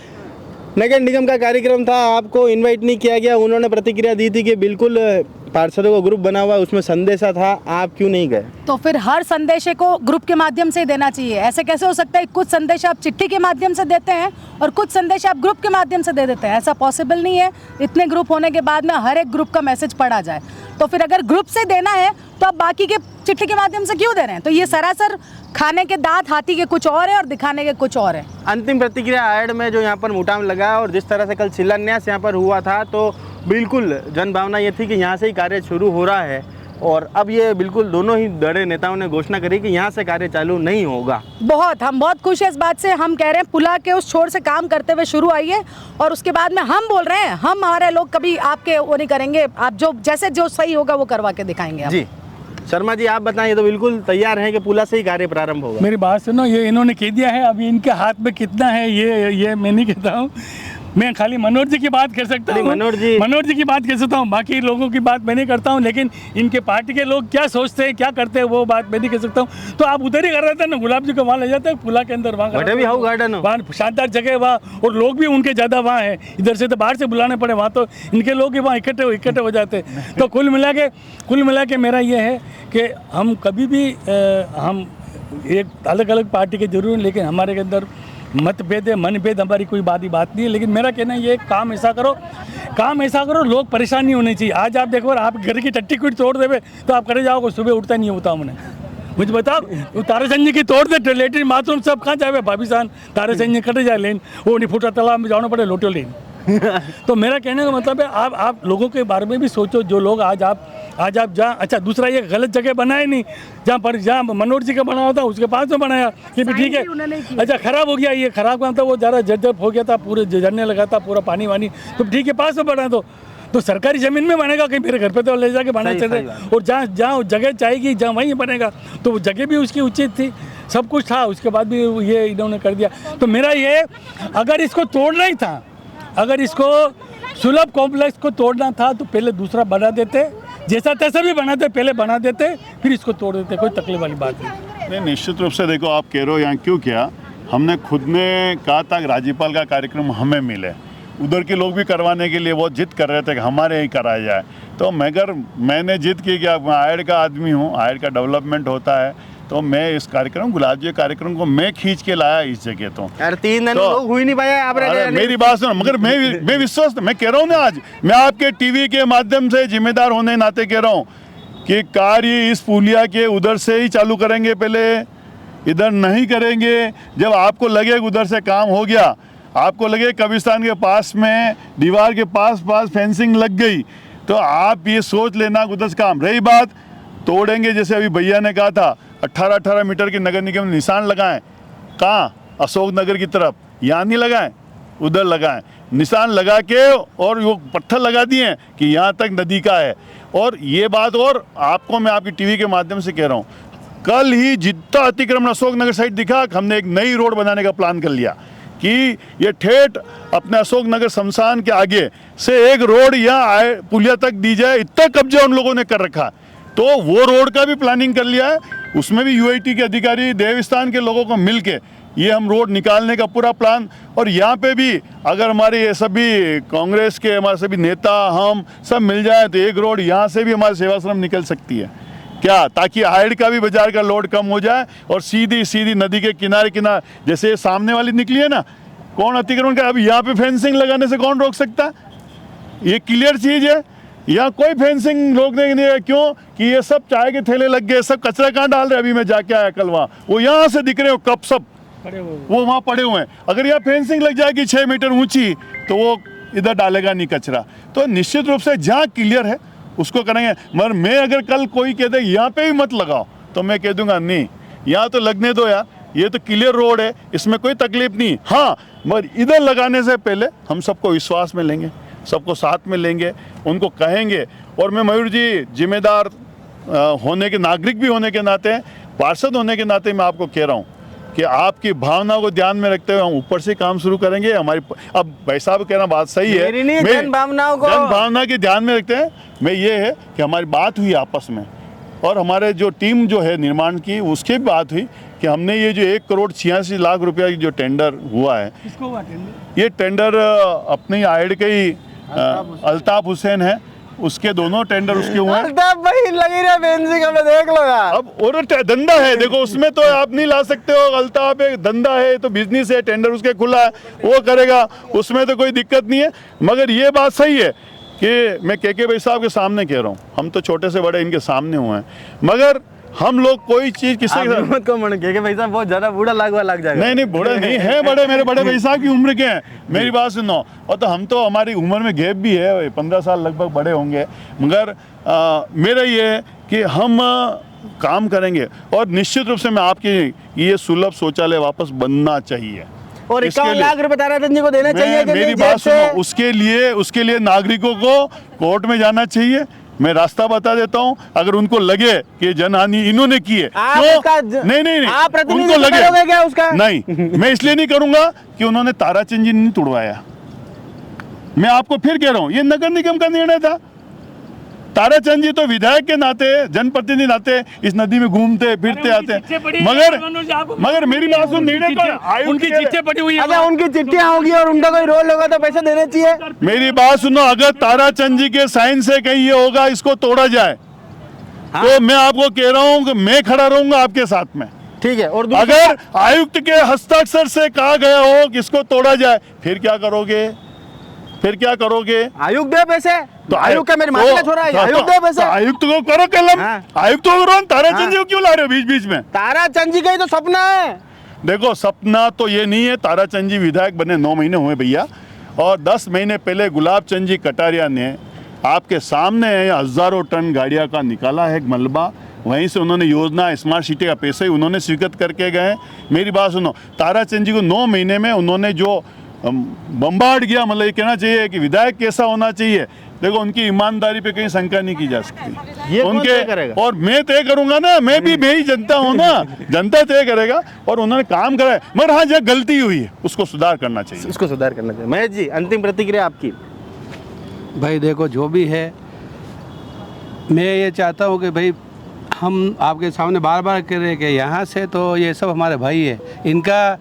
S2: नगर निगम का कार्यक्रम था, आपको इनवाइट नहीं किया गया, उन्होंने प्रतिक्रिया दी थी कि बिल्कुल पार्षदों का ग्रुप बना हुआ, उसमें संदेशा था, आप क्यों नहीं गए?
S3: तो फिर हर संदेश को ग्रुप के माध्यम से देना चाहिए। ऐसे कैसे हो सकता है? कुछ संदेश आप चिट्ठी के माध्यम से देते हैं और कुछ संदेश आप ग्रुप के माध्यम से दे देते हैं, ऐसा पॉसिबल नहीं है। इतने ग्रुप होने के बाद में हर एक ग्रुप का मैसेज पढ़ा जाए, तो फिर अगर ग्रुप से देना है तो आप बाकी के चिट्ठी के माध्यम से क्यों दे रहे हैं? तो ये सरासर खाने के दांत हाथी के कुछ और है और दिखाने के कुछ और है।
S2: अंतिम प्रतिक्रिया आयड में जो यहाँ पर मुटाम लगा और जिस तरह से कल शिलान्यास यहाँ पर हुआ था, तो बिल्कुल जनभावना ये थी कि यहाँ से ही कार्य शुरू हो रहा है, और अब ये बिल्कुल दोनों ही बड़े नेताओं ने घोषणा करी कि यहाँ से कार्य चालू नहीं होगा।
S3: हम बहुत खुश हैं इस बात से। हम कह रहे हैं पुला के उस छोर से काम करते हुए शुरू आइए, और उसके बाद में हम बोल रहे हैं, हम हमारे लोग कभी आपके वो नहीं करेंगे, आप जो सही होगा वो करवा के दिखाएंगे।
S2: जी शर्मा जी, आप बताएं, तो बिल्कुल तैयार हैं कि पुला से ही कार्य प्रारंभ होगा?
S5: मेरी बात सुनो, ये इन्होंने कह दिया है, अभी इनके हाथ में कितना है ये मैं नहीं कहता हूँ। मैं खाली मनोहर जी की बात कर सकता हूँ, मनोहर जी की बात कर सकता हूँ, बाकी लोगों की बात मैं नहीं करता हूँ। लेकिन इनके पार्टी के लोग क्या सोचते हैं, क्या करते हैं, वो बात मैं नहीं कर सकता हूँ। तो आप उधर ही कर रहे थे ना, गुलाब जी को वहाँ ले जाते हैं, पुला के अंदर, वहाँ शानदार जगह, वहाँ और लोग भी उनके ज़्यादा वहाँ है। इधर से तो बाहर से बुलाने पड़े, वहाँ तो इनके लोग ही वहाँ इकट्ठे हो जाते हैं। तो कुल मिला के मेरा ये है कि हम कभी भी हम एक अलग अलग पार्टी के जरूर, लेकिन हमारे के अंदर मतभेद है, मनभेद हमारी कोई बात नहीं है। लेकिन मेरा कहना है, ये काम ऐसा करो, लोग परेशान नहीं होने चाहिए। आज आप देखो, आप घर की टट्टी कुटी तोड़ देवे तो आप करे जाओगे, सुबह उठता नहीं होता हमने। मुझे बताओ वो ताराचंद जी की तोड़ दे लेटरिन बाथरूम सब कहाँ जाए भाभी सान ताराचंद जी कटे जाए लेन वो नहीं फूटा तालाब में जाना पड़े लोटो लेन तो मेरा कहने का मतलब है आप लोगों के बारे में भी सोचो जो लोग आज आप जहाँ अच्छा दूसरा ये गलत जगह बनाए नहीं जहाँ मनोहर जी का बनाया था उसके पास में बनाया कि भी ठीक है अच्छा खराब हो गया ये खराब काम था वो ज़्यादा जर्जर हो गया था पूरे झरने लगा था पूरा पानी वानी तो ठीक है पास में बना तो सरकारी ज़मीन में बनेगा कहीं मेरे घर पे तो ले जाके बना चाहिए और जहाँ जगह चाहेगी जहाँ वहीं बनेगा तो वो जगह भी उसकी उचित थी सब कुछ था उसके बाद भी ये इन्होंने कर दिया तो मेरा ये अगर इसको तोड़ना ही था अगर इसको सुलभ कॉम्प्लेक्स को तोड़ना था तो पहले दूसरा बना देते जैसा तैसा भी बनाते पहले बना देते फिर इसको तोड़ देते कोई तकलीफ वाली बात नहीं
S1: निश्चित रूप से देखो आप कह रहे हो यहाँ क्यों किया हमने खुद ने कहा था कि राज्यपाल का कार्यक्रम हमें मिले उधर के लोग भी करवाने के लिए बहुत जिद कर रहे थे कि हमारे ही कराया जाए तो मगर मैंने जिद की कि मैं आयड का आदमी हूँ आयड का डेवलपमेंट होता है तो मैं इस कार्यक्रम गुलाब जी कार्यक्रम को मैं खींच के लाया इस जगह तो
S2: यार 3 दिन
S1: तो-
S2: लोग हुई नहीं पाए आप
S1: मेरी बात सुनो मगर मैं विश्वास मैं कह रहा हूँ ना आज मैं आपके टीवी के माध्यम से जिम्मेदार होने नाते कह रहा हूँ कि कार्य इस पुलिया के उधर से ही चालू करेंगे पहले इधर नहीं करेंगे जब आपको लगे उधर से काम हो गया आपको लगे कब्रिस्तान के पास में दीवार के पास फेंसिंग लग गई तो आप ये सोच लेना उधर से काम रही बात तोड़ेंगे जैसे अभी भैया ने कहा था 18 मीटर के नगर निगम ने निशान लगाएं कहाँ अशोक नगर की तरफ यहाँ नहीं लगाएं उधर लगाएं निशान लगा के और वो पत्थर लगा दिए हैं कि यहाँ तक नदी का है और ये बात और आपको मैं आपकी टीवी के माध्यम से कह रहा हूँ कल ही जितना अतिक्रमण अशोक नगर साइड दिखा हमने एक नई रोड बनाने का प्लान कर लिया कि ये ठेठ अपने अशोक नगर शमशान के आगे से एक रोड यहाँ पुलिया तक दी जाए इतना कब्जा उन लोगों ने कर रखा तो वो रोड का भी प्लानिंग कर लिया है उसमें भी यूआईटी के अधिकारी देवस्थान के लोगों को मिल के ये हम रोड निकालने का पूरा प्लान और यहाँ पे भी अगर हमारे ये सभी कांग्रेस के हमारे सभी नेता हम सब मिल जाए तो एक रोड यहाँ से भी हमारे सेवाश्रम निकल सकती है क्या ताकि आयड का भी बाजार का लोड कम हो जाए और सीधी नदी के किनारे जैसे सामने वाली निकली है ना कौन अतिक्रमण का अभी यहाँ पे फेंसिंग लगाने से कौन रोक सकता है ये क्लियर चीज़ है यहाँ कोई फेंसिंग रोकने नहीं है क्यों कि ये सब चाय के थैले लग गए सब कचरा कहाँ डाल रहे अभी मैं जाके आया कल वहाँ वो यहाँ से दिख रहे हो कप सब वो वहाँ पड़े हुए हैं अगर यहाँ फेंसिंग लग जाएगी 6 मीटर ऊंची तो वो इधर डालेगा नहीं कचरा तो निश्चित रूप से जहाँ क्लियर है उसको करेंगे मगर मैं अगर कल कोई कहते यहाँ पे भी मत लगाओ तो मैं कह दूंगा नहीं यहाँ तो लगने दो यार ये तो क्लियर रोड है इसमें कोई तकलीफ नहीं हाँ मगर इधर लगाने से पहले हम सबको विश्वास में लेंगे सबको साथ में लेंगे उनको कहेंगे और मैं मयूर जी जिम्मेदार होने के नागरिक भी होने के नाते पार्षद होने के नाते मैं आपको कह रहा हूँ कि आपकी भावना को ध्यान में रखते हुए हम ऊपर से काम शुरू करेंगे हमारी अब भाई साहब कहना बात सही है
S2: जन
S1: भावना के ध्यान में रखते हैं मैं ये है कि हमारी बात हुई आपस में और हमारे जो टीम जो है निर्माण की उसकी भी बात हुई कि हमने ये जो 1,86,00,000 रुपया की जो टेंडर हुआ है ये टेंडर अपनी आयड के ही अल्ताफ हुसैन है उसके दोनों टेंडर उसके हुए हैं
S2: भाई लगी रहा फेंसिंग हमें देख लो यार
S1: अब और धंधा है देखो उसमें तो आप नहीं ला सकते हो अल्ताफ एक धंधा है तो बिजनेस है टेंडर उसके खुला है वो करेगा उसमें तो कोई दिक्कत नहीं है मगर ये बात सही है कि मैं के भाई साहब के सामने कह रहा हूँ हम तो छोटे से बड़े इनके सामने हुए हैं मगर हम लोग कोई चीज किसी
S2: को मन के भाई साहब बहुत ज्यादा बूढ़ा लग जाएगा
S1: नहीं बूढ़े नहीं है बड़े मेरे बड़े भाई साहब की उम्र के हैं मेरी बात सुनो और तो हम तो हमारी उम्र में गैप भी है 15 साल लगभग बड़े होंगे मगर मेरा ये है कि हम काम करेंगे और निश्चित रूप से मैं आपकी ये सुलभ शौचालय वापस बनना चाहिए
S2: और 51 लाख रुपए ताराचंद जी को देना चाहिए
S1: मेरी बात सुनो उसके लिए नागरिकों को कोर्ट में जाना चाहिए मैं रास्ता बता देता हूं अगर उनको लगे कि जनहानि इन्होंने की है तो नहीं
S2: आप
S1: उनको लगे
S2: क्या उसका
S1: नहीं मैं इसलिए नहीं करूंगा कि उन्होंने ताराचंद जी ने तुड़वाया मैं आपको फिर कह रहा हूं ये नगर निगम का निर्णय था ताराचंद जी तो विधायक के नाते जनप्रतिनिधि नाते इस नदी में घूमते फिरते आते मगर मेरी बात सुन
S5: उनकी चिट्ठी पड़ी हुई है
S2: उनकी चिट्ठियां होगी और उनका कोई रोल होगा तो पैसे देने चाहिए
S1: मेरी बात सुनो अगर ताराचंद जी के साइन से कहीं ये होगा इसको तोड़ा जाए तो मैं आपको कह रहा हूँ कि मैं खड़ा रहूंगा आपके साथ में
S2: ठीक है और
S1: अगर आयुक्त के हस्ताक्षर से कहा गया हो कि इसको तोड़ा जाए फिर क्या करोगे फिर क्या करोगे?
S2: आयुक्त दे पैसे तो आयुक्त का मेरी माता का छोरा है, आयुक्त दे पैसे।
S1: आयुक्त को करो कलम,
S2: हाँ।
S1: आयुक्त को करो। ताराचंद जी को क्यों ला रहे हो बीच बीच में?
S2: ताराचंद जी का ही तो सपना है।
S1: देखो सपना तो ये नहीं है। ताराचंद जी विधायक बने 9 महीने हुए भैया, और 10 महीने पहले गुलाब चंद जी कटारिया ने आपके सामने हजारों टन गाड़ियाँ का निकाला है मलबा, वहीं से उन्होंने योजना स्मार्ट सिटी का पैसे ही उन्होंने स्वीकृत करके गए। मेरी बात सुनो, ताराचंद जी को 9 महीने में उन्होंने जो बम्बार्ड किया, मतलब ये कहना चाहिए कि विधायक कैसा होना चाहिए। देखो उनकी ईमानदारी पे कहीं शंका नहीं की जा सकती।
S2: ये कौन तय करेगा?
S1: और मैं तय करूंगा ना, मैं ही जनता हूँ ना, जनता तय करेगा। और उन्होंने काम करा है, मगर हाँ जहाँ गलती हुई है उसको सुधार करना चाहिए।
S2: इसको सुधार करना चाहिए। महेश जी, अंतिम प्रतिक्रिया आपकी।
S4: भाई देखो जो भी है, मैं ये चाहता हूँ कि भाई हम आपके सामने बार बार कह रहे हैं कि यहाँ से तो ये सब हमारे भाई है, इनका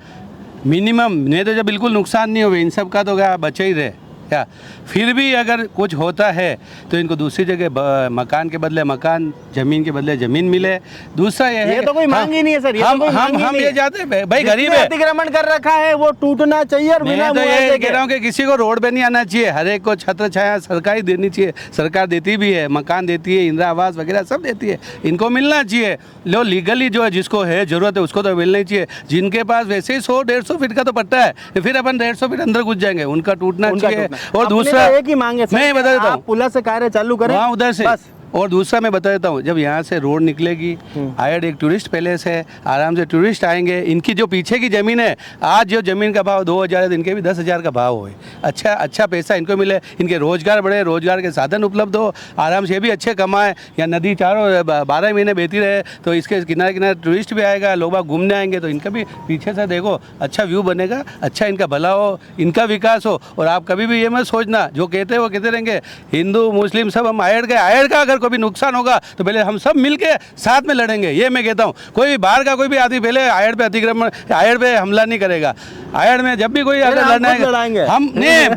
S4: मिनिमम नहीं तो जब बिल्कुल नुकसान नहीं हो, इन सब का तो क्या बचे ही रहे क्या। फिर भी अगर कुछ होता है तो इनको दूसरी जगह मकान के बदले मकान, जमीन के बदले जमीन मिले। दूसरा ये
S2: तो कोई मांग ही नहीं है सर, ये तो कोई मांग ही
S4: हम
S2: नहीं
S4: ये
S2: है।
S4: चाहते हैं भाई गरीब है,
S2: अतिक्रमण कर रखा है वो टूटना चाहिए। और बिना
S4: मैं तो
S2: मुआवजे
S4: ये
S2: के।
S4: कह रहा हूँ कि किसी को रोड पे नहीं आना चाहिए, हर एक को छत्र छाया सरकार ही देनी चाहिए। सरकार देती भी है, मकान देती है, इंदिरा आवास वगैरह सब देती है, इनको मिलना चाहिए। लो लीगली जो है जिसको है जरूरत है उसको तो मिलना ही चाहिए। जिनके पास वैसे ही 100-150 फीट का तो पट्टा है, फिर अपन 150 फीट अंदर घुस जाएंगे, उनका टूटना चाहिए। और दूसरा
S2: एक ही मांगे सर,
S4: मैं बता देता हूँ,
S2: आप पुला से कार्य चालू करें
S4: वहाँ उधर से।
S2: बस।
S4: और दूसरा मैं बता देता हूँ, जब यहाँ से रोड निकलेगी, आयड एक टूरिस्ट पैलेस है, आराम से टूरिस्ट आएंगे। इनकी जो पीछे की ज़मीन है, आज जो ज़मीन का भाव 2000 है तो इनके भी 10,000 का भाव हो, अच्छा पैसा इनको मिले, इनके रोजगार बढ़े, रोजगार के साधन उपलब्ध हो, आराम से ये भी अच्छे कमाएं। या नदी चारों 12 महीने बहती रहे तो इसके किनारे किनारे टूरिस्ट भी आएगा, लोग बाग घूमने आएंगे, तो इनका भी पीछे से देखो अच्छा व्यू बनेगा, अच्छा इनका भला हो, इनका विकास हो। और आप कभी भी ये मत सोचना, जो कहते हैं वो कहते रहेंगे, हिंदू मुस्लिम सब हम आयड गए, आयड का अगर कोई भी नुकसान होगा तो पहले हम सब मिलके साथ में लड़ेंगे। ये मैं कहता हूँ, कोई भी बाहर का कोई भी आदमी पहले आयड पे अतिक्रमण, आयड पे हमला नहीं करेगा। आयड में जब भी कोई अगर लड़ना,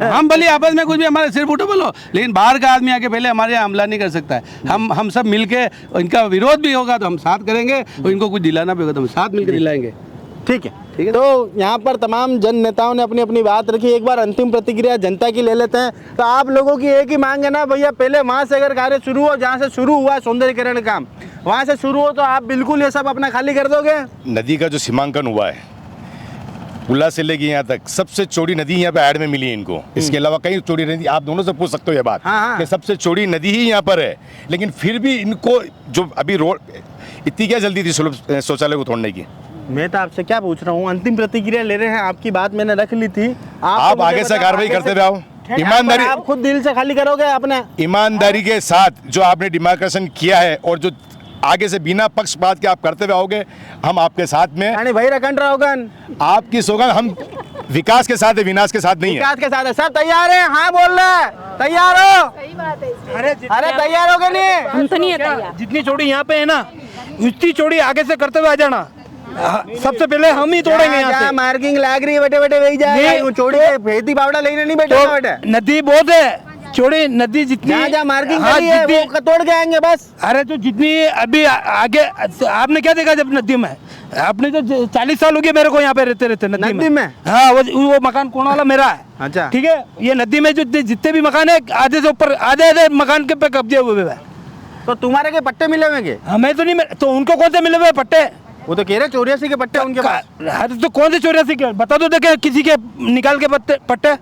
S4: हम भले आपस में कुछ भी हमारे सिर फूटो बोलो, लेकिन बाहर का आदमी आके पहले हमारे यहाँ हमला नहीं कर सकता है। हम सब मिलके, इनका विरोध भी होगा तो हम साथ करेंगे, और इनको कुछ दिलाना भी होगा तो हम साथ मिलकर दिलाएंगे।
S2: ठीक है। तो यहाँ पर तमाम जन नेताओं ने अपनी अपनी बात रखी। एक बार अंतिम प्रतिक्रिया जनता की ले लेते हैं। तो आप लोगों की एक ही मांग है ना भैया, पहले वहाँ से अगर कार्य शुरू हो, जहाँ से शुरू हुआ सौंदर्यीकरण काम, वहाँ से शुरू हो, तो आप बिल्कुल ये सब अपना खाली कर दोगे?
S6: नदी का जो सीमांकन हुआ है, पुला से लेके यहाँ तक, सबसे चौड़ी नदी यहाँ पे ऐड में मिली है इनको। इसके अलावा कई चौड़ी नदी, आप दोनों से पूछ सकते हो ये बात, कि सबसे चौड़ी नदी ही यहाँ पर है। लेकिन फिर भी इनको जो अभी रोड, इतनी क्या जल्दी थी शौचालय को तोड़ने की?
S2: मैं तो आपसे क्या पूछ रहा हूँ, अंतिम प्रतिक्रिया ले रहे हैं। आपकी बात मैंने रख ली थी।
S6: आप आगे से कार्रवाई करते हुए आओ, ईमानदारी,
S2: आप खुद दिल से खाली करोगे अपने
S6: ईमानदारी के साथ जो आपने डिमार्केशन किया है, और जो आगे से बिना पक्षपात के आप करते हुए आओगे, हम आपके साथ में।
S2: यानी भाई रखन रहोगन,
S6: आपकी सौगंध, हम विकास के साथ है, विनाश के साथ नहीं है।
S2: विकास के साथ है। सब तैयार है? हाँ बोल रहे हैं, तैयार हो?
S8: सही बात है।
S2: अरे तैयार हो गए नहीं?
S7: हम तो नहीं है तैयार।
S10: जितनी चौड़ी यहाँ पे है ना, उतनी चौड़ी आगे से करते हुए आ जाना। सबसे पहले हम ही तोड़ेंगे यहाँ से।
S2: मार्किंग लाग रही है, बेटे बेटे वही जाएगा। चौड़ी भेदी बावड़ा लेने नहीं बैठे बेटे।
S10: नदी बहुत है, चौड़ी नदी जितनी
S2: जहाँ मार्किंग करी है वो तोड़ के आएंगे बस।
S10: अरे तो जितनी अभी आगे, आपने क्या देखा जब नदी में? आपने तो 40 साल हो गए मेरे को यहाँ पे रहते नदी में। हाँ, वो मकान कोना वाला मेरा है।
S2: अच्छा,
S10: ठीक है। ये नदी में जो जितने भी मकान है, आधे से ऊपर आधे मकान के पे कब्जे हुए हैं।
S2: तो तुम्हारे के पट्टे मिले हुए?
S10: हमें तो नहीं, तो उनको कौन से मिले हुए पट्टे?
S2: वो तो कह रहे 84 के पट्टे उनके पास।
S10: अरे तो कौन से 84 के? बता दो, देखे किसी के निकाल के पट्टे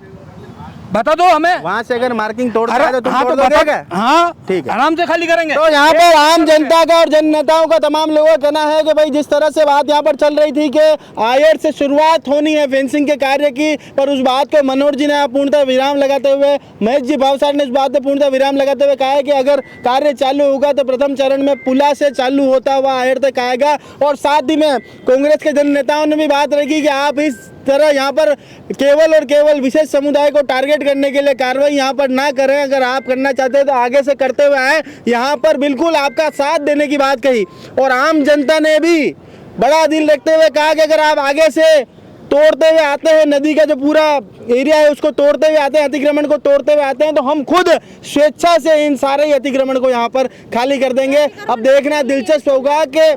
S10: बता दो हमें।
S2: वहाँ से अगर मार्किंग तोड़ता है तो तुम
S10: हाँ,
S2: तोड़
S10: तो
S2: दोगे?
S10: हाँ
S2: ठीक है,
S10: आराम से खाली करेंगे।
S2: तो यहाँ पर आम जनता का और जन नेताओं का, तमाम लोगों का कहना है कि भाई जिस तरह से बात यहाँ पर चल रही थी कि आयड से शुरुआत होनी है फेंसिंग के कार्य की, पर उस बात को मनोहर जी ने पूर्णतः विराम लगाते हुए, महेश जी भावसार ने इस बात पर पूर्णतः विराम लगाते हुए कहा है कि अगर कार्य चालू होगा तो प्रथम चरण में पुला से चालू होता हुआ आयड तक आएगा। और साथ ही में कांग्रेस के जन नेताओं ने भी बात रखी कि आप इस तरह यहाँ पर केवल और केवल विशेष समुदाय को टारगेट करने के लिए कार्रवाई यहाँ पर ना करें। अगर आप करना चाहते हैं तो आगे से करते हुए आए, यहाँ पर बिल्कुल आपका साथ देने की बात कही। और आम जनता ने भी बड़ा दिल रखते हुए कहा कि अगर आप आगे से तोड़ते हुए आते हैं, नदी का जो पूरा एरिया है उसको तोड़ते हुए आते हैं, अतिक्रमण को तोड़ते हुए आते हैं, तो हम खुद स्वेच्छा से इन सारे ही अतिक्रमण को यहाँ पर खाली कर देंगे। अब देखना दिलचस्प होगा कि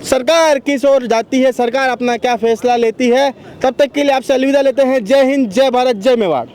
S2: सरकार किस ओर जाती है, सरकार अपना क्या फैसला लेती है। तब तक के लिए आपसे अलविदा लेते हैं। जय हिंद, जय भारत, जय मेवाड़।